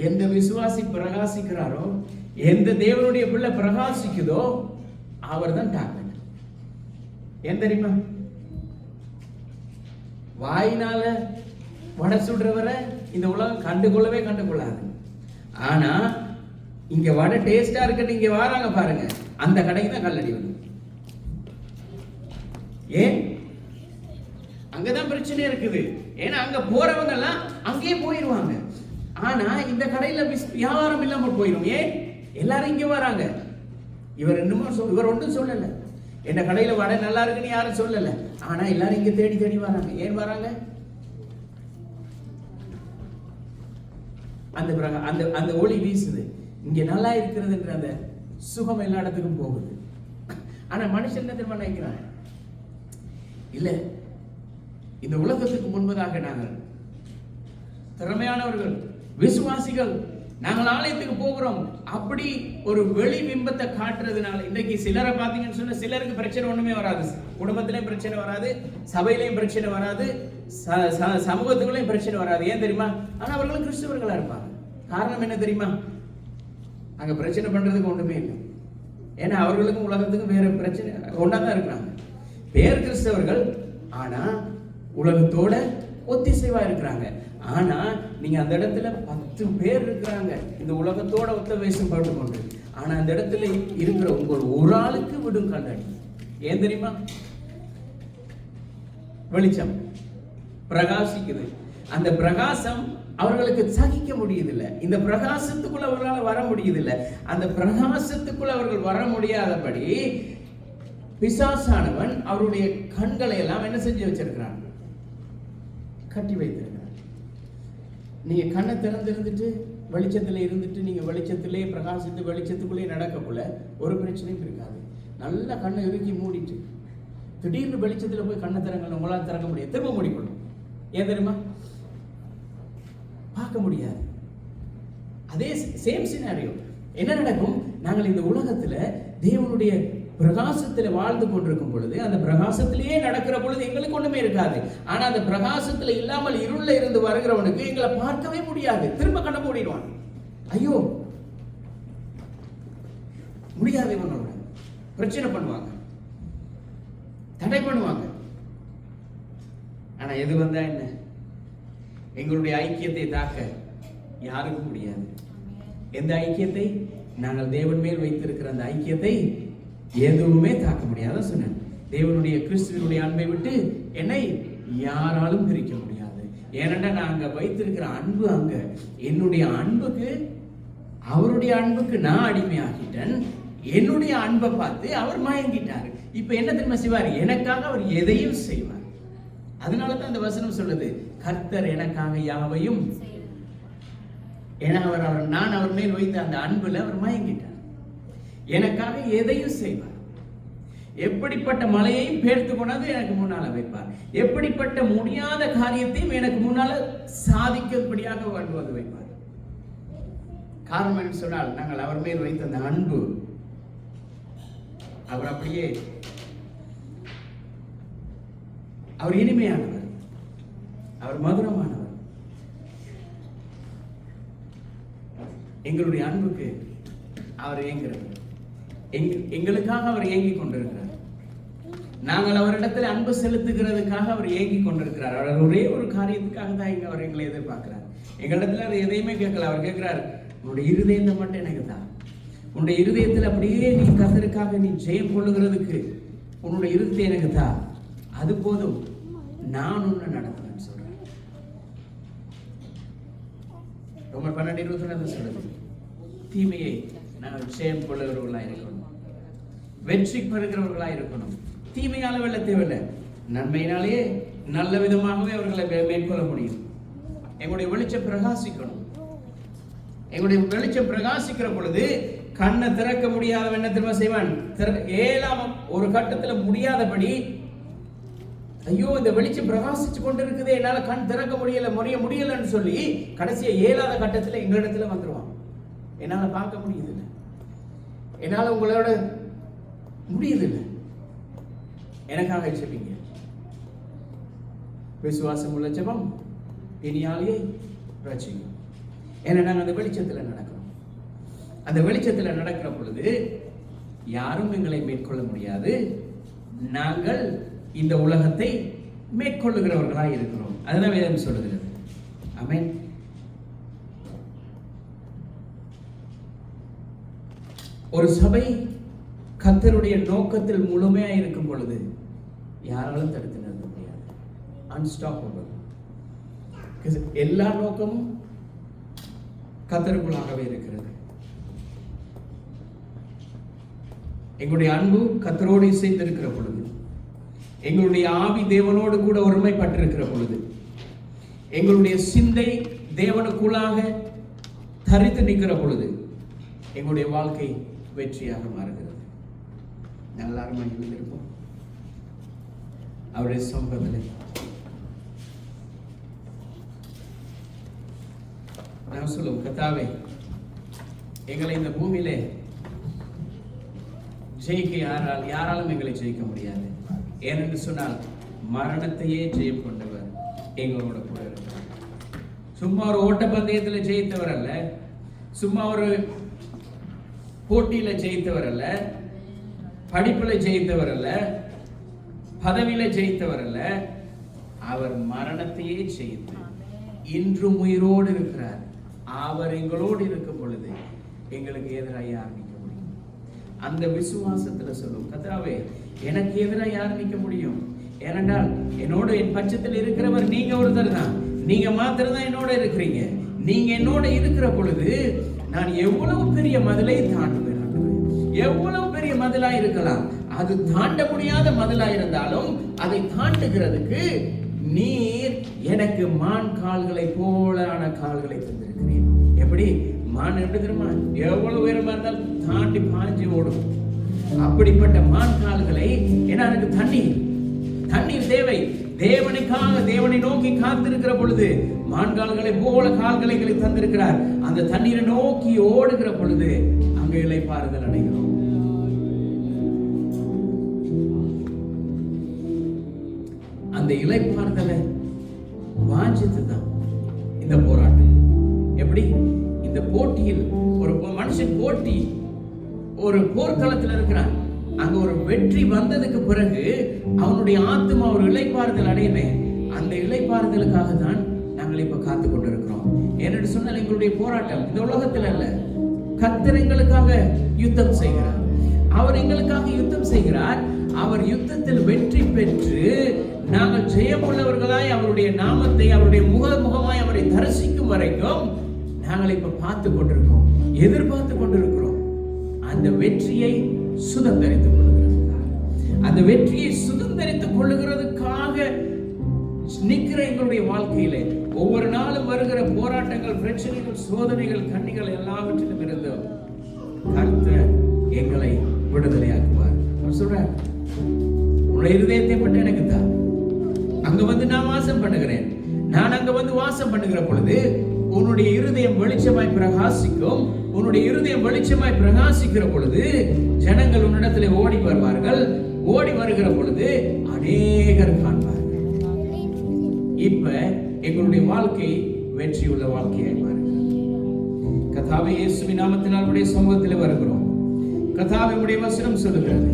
எந்த விசுவாசி பிரகாசிக்கிறாரோ, எந்த தேவனுடைய பிள்ளை பிரகாசிக்குதோ அவர் தான் டாக்டர். ஏன் தெரியுமா? வாயினால வடை சுடுறவரை இந்த உலகம் கண்டுகொள்ளவே கண்டுகொள்ளாது. ஆனா இங்க வடை டேஸ்டா இருக்குன்னு இங்க வராங்க பாருங்க, அந்த கடைக்கு தான் கல்லடி வரும். ஏன்? அங்கதான் பிரச்சனை இருக்குது. ஏன்னா அங்க போறவங்க எல்லாம் அங்கேயே போயிருவாங்க. ஆனா இந்த கடையில வியாபாரம் இல்லாம போயிடும். ஏன்? எல்லாரும் இங்க வராங்க. இவர் ஒன்றும் சொல்லல, என்ன கடையில வடை நல்லா இருக்குன்னு யாரும் சொல்லல. ஆனா எல்லாரும் இங்க தேடி தேடி வராங்க. ஏன் வராங்க? அந்த ஒளி வீசுது, இங்க நல்லா இருக்கிறதுன்ற அந்த சுகம் எல்லா இடத்துக்கும் போகுது. ஆனா மனுஷன் என்ன தெரியுமா நினைக்கிறான்? இல்ல, இந்த உலகத்துக்கு முன்பதாக நாங்கள் திறமையானவர்கள், விசுவாசிகள், நாங்கள் ஆலயத்துக்கு போகிறோம், அப்படி ஒரு வெளி பிம்பத்தை காட்டுறதுனால இன்றைக்கு சிலரை பார்த்தீங்கன்னு சொன்னா சிலருக்கு பிரச்சனை ஒண்ணுமே வராது. குடும்பத்திலையும் பிரச்சனை வராது, சபையிலையும் பிரச்சனை வராது, சமூகத்துக்குள்ளேயும் பிரச்சனை வராது. ஏன் தெரியுமா? ஆனா அவர்களும் கிறிஸ்தவர்களா இருப்பாங்க. காரணம் என்ன தெரியுமா? அங்க பிரச்சனை பண்றதுக்கு ஒன்றுமே இல்லை. ஏன்னா அவர்களுக்கும் உலகத்துக்கும் வேற பிரச்சனை ஒன்றாதான் இருக்கிறாங்க. பேர் கிறிஸ்தவர்கள், ஆனா உலகத்தோட ஒத்திசைவா இருக்கிறாங்க. ஆனா நீங்க அந்த இடத்துல 10 பேர் இருக்கிறாங்க இந்த உலகத்தோட ஒத்த வேஷம் போட்டுக்கொண்டு. ஆனா அந்த இடத்துல இருக்கிற உங்கள் ஒரு ஆளுக்கு விடும் கண்ணாடி. ஏன் தெரியுமா? வெளிச்சம் பிரகாசிக்குது. அந்த பிரகாசம் அவர்களுக்கு சகிக்க முடியதில்லை. இந்த பிரகாசத்துக்குள்ள அவர்களால் வர முடியதில்லை. அந்த பிரகாசத்துக்குள்ள அவர்கள் வர முடியாதபடி பிசாசானவன் அவருடைய கண்களை எல்லாம் என்ன செஞ்சு வச்சிருக்கிறான்? கட்டி வைத்திருக்கிறான். நீங்க கண்ணை திறந்திருந்துட்டு வெளிச்சத்துல இருந்துட்டு நீங்க வெளிச்சத்திலே பிரகாசித்து வெளிச்சத்துக்குள்ளே நடக்கக்குள்ள ஒரு பிரச்சனையும் இருக்காது. நல்ல கண்ணை இறுக்கி மூடிட்டு திடீர்னு வெளிச்சத்துல போய் கண்ணை திறங்க, உங்களால் திறக்க முடியாது, திரும்ப மூடிக்கொள்ளும். ஏன் தெரியுமா? பார்க்க முடியாது. அதே சேம் சினாரியோ என்ன நடக்கும்? நாங்கள் இந்த உலகத்துல தேவனுடைய பிரகாசத்துல வாழ்ந்து கொண்டிருக்கும் பொழுது, அந்த பிரகாசத்திலேயே நடக்கிற பொழுது எங்களுக்கு ஒண்ணுமே இருக்காது. ஆனா அந்த பிரகாசத்துல இல்லாமல் இருள்ல இருந்து வருகிறவனுக்கு எங்களை பார்க்கவே முடியாது. திரும்ப கண்ண மூடிடுவான். ஐயோ முடியாது, இவனோட பிரச்சனை பண்ணுவாங்க, தடை பண்ணுவாங்க. ஆனா எது வந்தா என்ன? எங்களுடைய ஐக்கியத்தை தாக்க யாருக்கும் முடியாது. எந்த ஐக்கியத்தை? நாங்கள் தேவன் மேல் வைத்திருக்கிற அந்த ஐக்கியத்தை எதுவுமே தாக்க முடியாத சொன்னேன். தேவனுடைய கிறிஸ்துவனுடைய அன்பை விட்டு என்னை யாராலும் பிரிக்க முடியாது. ஏனென்றா நான் அங்க வைத்திருக்கிற அன்பு, அங்க என்னுடைய அன்புக்கு, அவருடைய அன்புக்கு நான் அடிமையாகிட்டேன். என்னுடைய அன்பை பார்த்து அவர் மயங்கிட்டார். இப்ப என்ன தெரியுமா செய்வார்? எனக்காக அவர் எதையும் செய்வார். அதனாலதான் அந்த வசனம் சொல்லுது, கர்த்தர் எனக்காக யாவையும். ஏன்னா நான் அவர் மேல் வைத்த அந்த அன்புல அவர் மயங்கிட்டார். எனக்காக எதையும் செய்வார். எப்படிப்பட்ட மலையையும் பேர்த்து கொண்டாந்து எனக்கு முன்னால வைப்பார். எப்படிப்பட்ட முடியாத காரியத்தையும் எனக்கு முன்னால சாதிக்கும்படியாக கொண்டு வந்து வைப்பார். காரணம் என்று சொன்னால், நாங்கள் அவர் மேல் வைத்த அந்த அன்பு. அவர் அப்படியே, அவர் இனிமையானவர், அவர் மதுரமானவர். எங்களுடைய அன்புக்கு அவர் ஏங்குகிறவர். எங்களுக்காக அவர் ஏங்கிக் கொண்டிருக்கிறார். நாங்கள் அவரிடத்தில் அன்பு செலுத்துகிறதுக்காக அவர் ஏங்கிக் கொண்டிருக்கிறார். அவர் ஒரே ஒரு காரியத்துக்காக தான் இங்க அவர் எங்களை எதிர்பார்க்கிறார். எங்களிடத்துல அவர் எதையுமே கேட்கல. அவர் கேட்கிறார், உன்னுடைய இருதயத்தை மட்டும் எனக்கு தான். உன்னுடைய இருதயத்தில் அப்படியே நீ கர்த்தருக்காக நீ ஜெயம் கொள்ளுகிறதுக்கு உன்னுடைய இருதயத்தை எனக்கு தான். அது போதும், நான் உன்னை நடத்துவேன்னு சொல்றேன். ரோமர் 12:21 சொல்லுது, தீமையை நாங்கள் ஜெயம் கொள்ளுகிறவர்களாக இருக்கணும், வெற்றி பெறுகிறவர்களாக இருக்கணும். தீமையால வெல்ல தேவையில்லை, நன்மையினாலேயே நல்ல விதமாகவே அவர்களை மேற்கொள்ள முடியும். எங்களுடைய வெளிச்சம் பிரகாசிக்கணும். எங்களுடைய வெளிச்சம் பிரகாசிக்கிற பொழுது கண்ணை திறக்க முடியாதவன் என்ன திரும்ப செய்வான்? ஏழாம ஒரு கட்டத்துல முடியாதபடி, ஐயோ இந்த வெளிச்சம் பிரகாசிச்சு கொண்டு இருக்குது, என்னால கண் திறக்க முடியலன்னு சொல்லி கடைசியா 7ஆவது கட்டத்துல எங்களிடத்துல வந்துருவான். என்னால பார்க்க முடியுதில்லை, என்னால உங்களோட முடியுதில்லை, எனக்காக ஜெபிங்க. விசுவாசம் உள்ள ஜெபம் இனியாலேயே ரட்சிக்கும். ஏன்னா நாங்கள் அந்த வெளிச்சத்துல நடக்கிறோம். அந்த வெளிச்சத்துல நடக்கிற பொழுது யாரும் எங்களை மேற்கொள்ள முடியாது. நாங்கள் இந்த உலகத்தை மேற்கொள்ளுகிறவர்களாக இருக்கிறோம். அதுதான் வேதம் சொல்லுகிறது. ஆமென். ஒரு சபை கர்த்தருடைய நோக்கத்தில் முழுமையா இருக்கும் பொழுது யாராலும் தடுத்து நிறுத்த முடியாது. அன்ஸ்டாப்பபிள். எல்லா நோக்கமும் கர்த்தருக்குள்ளாகவே இருக்கிறது. எங்களுடைய அன்பு கர்த்தரோடு இசைந்திருக்கிற பொழுது, எங்களுடைய ஆவி தேவனோடு கூட ஒருமைப்பட்டிருக்கிற பொழுது, எங்களுடைய சிந்தை தேவனுக்குள்ளாக தரித்து நிற்கிற பொழுது எங்களுடைய வாழ்க்கை வெற்றியாக மாறுகிறது. எல்லாரும் இருப்போம் அவருடைய சமூகத்தில். நான் சொல்லுவோம், கர்த்தாவே எங்களை இந்த பூமியிலே ஜெயிக்க யாராலும் எங்களை ஜெயிக்க முடியாது. ஏனென்று சொன்னால் மரணத்தையே ஜெயம் கொண்டவர் எங்களோட கூட இருக்கிறார். சும்மா ஒரு ஓட்டப்பந்தயத்தில் ஜெயித்தவர் அல்ல, சும்மா ஒரு போட்டியில ஜெயித்தவர் அல்ல, படிப்புல ஜெயித்தவர் அல்ல, பதவியில ஜெயித்தவர் அல்ல. அவர் மரணத்தையே ஜெயித்து இன்றும் உயிரோடு இருக்கிறார். அவர் எங்களோடு இருக்கும் பொழுது எங்களுக்கு எதிராக யார் நிற்க முடியும்? அந்த விசுவாசத்துல சொல்லும், கர்த்தாவே எனக்கு எதிராக யார் நிற்க முடியும்? ஏனென்றால் என்னோட என் பட்சத்தில் இருக்கிறவர் நீங்க ஒருத்தர் தான். நீங்க மாத்திரம் தான் என்னோட இருக்கிறீங்க. நீங்க என்னோட இருக்கிற பொழுது நான் எவ்வளவு பெரிய மதிலை தாண்டுவேன், எவ்வளவு பெரிய மதிலா இருக்கலாம். அது தாண்ட முடியாத மதிலா இருந்தாலும் அதை தாண்டுகிறதுக்கு நீர் எனக்கு மான் கால்களை போலான கால்களை தந்திருக்கிறேன். எப்படி மான் எப்படி தெரியுமா? எவ்வளவு உயரமா இருந்தாலும் தாண்டி பாஞ்சு ஓடும். அப்படிப்பட்ட மான் கால்களை, ஏன்னா எனக்கு தண்ணீர் தேவை. தேவனை நோக்கி காத்திருக்கிற பொழுது மான்கால்களை போல கால்களை தந்திருக்கிறார். அந்த தண்ணீரை நோக்கி ஓடுகிற பொழுது அங்க இளைப்பாறுதல் அடைகிறோம். அந்த இளைப்பாறுதலை வாஞ்சித்துதான் இந்த போராட்டம். எப்படி இந்த போட்டியில் ஒரு மனுஷன் ஒரு போர்க்களத்தில் இருக்கிறான். அங்க ஒரு வெற்றி வந்ததுக்கு பிறகு அவனுடைய ஆத்மா ஒரு இளைப்பாறுதல் அடையணும். அந்த இளைப்பாறுதலுக்காக தான் நாங்கள் இப்ப காத்து கொண்டிருக்கிறோம். ஏன்னு சொன்னால் எங்களுடைய போராட்டம் இந்த உலகத்தில் அல்ல. கர்த்தர் எங்களுக்காக யுத்தம் செய்கிறார். அவர் எங்களுக்காக யுத்தம் செய்கிறார். அவர் யுத்தத்தில் வெற்றி பெற்று நாங்கள் ஜெயமுள்ளவர்களாய் அவருடைய நாமத்தை, அவருடைய முகமாய் அவரை தரிசிக்கும் வரைக்கும் நாங்கள் இப்ப பார்த்து கொண்டிருக்கோம், எதிர்பார்த்து கொண்டிருக்கிறோம். அந்த வெற்றியை சுதந்திரித்துக் கொள்ளுகிறதுக்காக, அந்த வெற்றியை சுதந்திரித்துக் கொள்ளுகிறதுக்காக நிற்கிற எங்களுடைய வாழ்க்கையிலே ஒவ்வொரு நாளும் வருகிற போராட்டங்கள், பிரச்சனைகள், சோதனைகள், கண்ணிகள் எல்லாவற்றிலும் இருந்து கர்த்தர் எங்களை விடுதலையாக்குவார். அவர் சொல்றார், உன்னுடைய இருதயத்தை மட்டும் எனக்கு தான். அங்க வந்து நான் வாசம் பண்ணுகிறேன். நான் அங்க வந்து வாசம் பண்ணுகிற பொழுது உன்னுடைய இருதயம் வெளிச்சமாய் பிரகாசிக்கும். உன்னுடைய இருதயம் வெளிச்சமாய் பிரகாசிக்கிற பொழுது ஜனங்கள் உன்னிடத்திலே ஓடி வருவார்கள். ஓடி வருகிற பொழுது அநேகர் காண்பார்கள். இப்ப எங்களுடைய வாழ்க்கை வெற்றியுள்ள வாழ்க்கையாய் மாறுகிறது. கர்த்தாவே, இயேசுவின் நாமத்தினால் உடைய சமூகத்திலே வருகிறோம். கர்த்தாவே, உடைய வசனம் சொல்லுகிறது,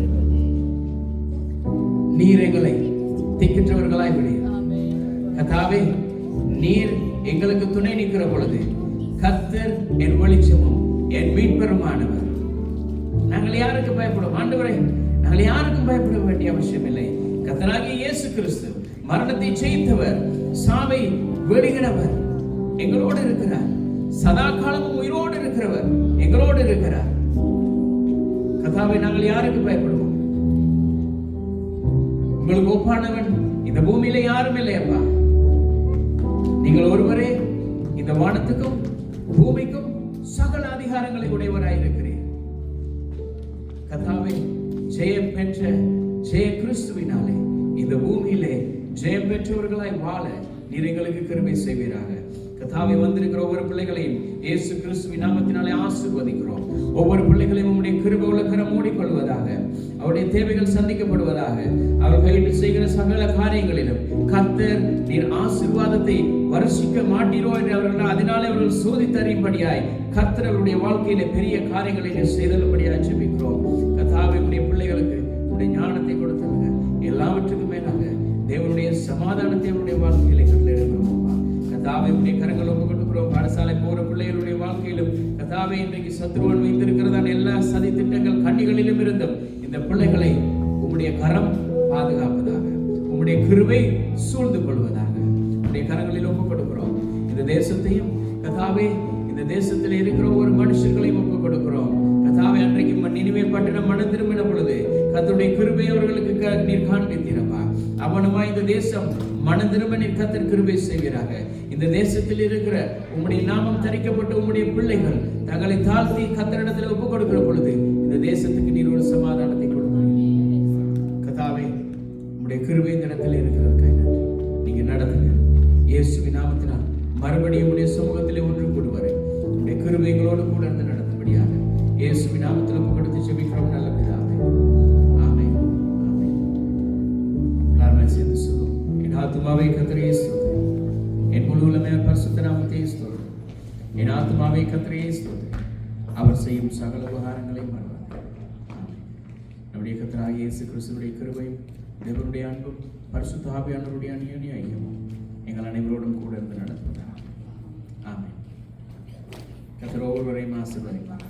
நீர் எங்களை திக்கிட்டவர்களாய் விடு. கர்த்தாவே, நீர் எங்களுக்கு துணை நிற்கிற பொழுது கர்த்தர் என் வெளிச்சமும் என் மீட்பெருமானவர். நாங்கள் யாருக்கு பயப்படுவோம்? ஆண்டவரே, நாங்கள் யாருக்கும் பயப்பட வேண்டிய அவசியம் இல்லை. கர்த்தராகிய இயேசு கிறிஸ்து மரணத்தை ஜெயித்தவர், சாவை வெறுகிறவர் எங்களோடு இருக்கிறார். சதா காலமும் உயிரோடு இருக்கிறவர் எங்களோடு இருக்கிறார். கர்த்தாவே, நாங்கள் யாருக்கு பயப்படுவோம்? உங்களுக்கு ஒப்பானவன் இந்த பூமியில யாரும் இல்லை அப்பா. நீங்கள் ஒருவரே இந்த வானத்துக்கும் பூமிக்கும் சகல அதிகாரங்களை உடையவராய் இருக்கிறீர். கர்த்தாவே, ஜெயம் பெற்ற ஜெய கிறிஸ்துவினாலே இந்த பூமியிலே ஜெயம் பெற்றவர்களாய் வாழ நீர் எங்களுக்கு கிருபை செய்வீராக. கர்த்தாவே, வந்திருக்கிற ஒவ்வொரு பிள்ளைகளையும் இயேசு கிறிஸ்துவின் நாமத்தினாலே ஆசீர்வதிக்கிறோம். ஒவ்வொரு பிள்ளைகளையும் உம்முடைய கிருபை உள்ள கரம் மூடிக்கொள்வதாக, அவருடைய தேவைகள் சந்திக்கப்படுவதாக. அவர் கையிட்டு செய்கிற சகல காரியங்களிலும் கர்த்தர் நீர் ஆசீர்வாதத்தை வருஷிக்க மாட்டீரோ என்று அவர்கள் அதனாலே அவர்கள் சோதித்தறியும்படியாய் கர்த்தர் அவருடைய வாழ்க்கையில பெரிய காரியங்களை செய்தபடியாய் ஜெபிக்கிறோம். கர்த்தாவே, உடைய பிள்ளைகளுக்கு உடைய ஞானத்தை கொடுத்தாங்க. எல்லாவற்றுக்கும் மேலாக தேவனுடைய சமாதானத்தை அவருடைய வாழ்க்கையில கண்டிருக்கிறோம். கர்த்தாவே, உடைய கரங்கள் ஒப்புக் கொடுக்கிறோம். பாடசாலை போற பிள்ளைகளுடைய வாழ்க்கையிலும் கர்த்தாவே, இன்றைக்கு சத்துருவன் வைத்திருக்கிறதான எல்லா சதி திட்டங்கள் கண்ணிகளிலும் இருந்தும் இந்த பிள்ளைகளை உம்முடைய கரம் பாதுகாப்பதாக, உம்முடைய கிருபை சூழ்ந்து கொள்வதாக உடைய கரங்களில் ஒப்புக் கொடுக்கிறோம். இந்த தேசத்தையும் கர்த்தாவே, இந்த தேசத்தில் இருக்கிற ஒரு மனுஷர்களையும் ஒப்புக் கொடுக்கிறோம். கர்த்தாவே, அன்றைக்கு நினிவே பட்டணம் மனம் திரும்பின பொழுது கர்த்தருடைய கிருபை அவர்களுக்கு நீர் காண்பித்தீரப்பா. அவனுமா இந்த தேசம் மனம் திரும்ப நீர் கர்த்தர் கிருபை செய்கிறாங்க. இந்த தேசத்தில் இருக்கிற உம்முடைய நாமம் தரிக்கப்பட்ட உம்முடைய பிள்ளைகள் தங்களை தாழ்த்தி கர்த்தரிடத்தில் ஒப்புக் கொடுக்கிற பொழுது இந்த தேசத்துக்கு நீர் ஒரு சமாதானத்தை கொடுக்கிறீர். கர்த்தாவே, உம்முடைய கிருபை இந்த இடத்தில் இருக்கிறதுக்காக நீங்க நடத்துங்க. இயேசுவின் நாமத்தினால் மறுபடியும் உடைய சமூகத்திலே ஒன்று கூடுவாரு. உடைய கிருபைகளோடு கூட இருந்து நடத்தும்படியாக இயேசுவின் நாமத்தில் ஒப்புக் கொடுத்து ஜெபிக்கிறோம் நல்ல பிதாவே. ஆமென், ஆமென். எல்லாரும் சேர்ந்து சொல்லுவோம். என் ஆத்துமாவே கர்த்தரையே ஸ்தோத்திரி, என் முழு உள்ளமே பரிசுத்த நாமத்தையே ஸ்தோத்திரி. என் ஆத்துமாவே கர்த்தரையே ஸ்தோத்திரி, அவர் செய்யும் சகல உபகாரங்களை மறவாதே. நம்முடைய கர்த்தராகிய இயேசு கிறிஸ்துவினுடைய கிருபையும் தேவனுடைய அன்பும் பரிசுத்த ஆவியானவருடைய அந்யோன்ய ஐக்கியமும் எங்கள் அனைவரோடும் கூட இருந்து நடத்துவதாக. ஆமென். கர்த்தர் ஒவ்வொருவரையும் ஆசீர்வதிப்பார்.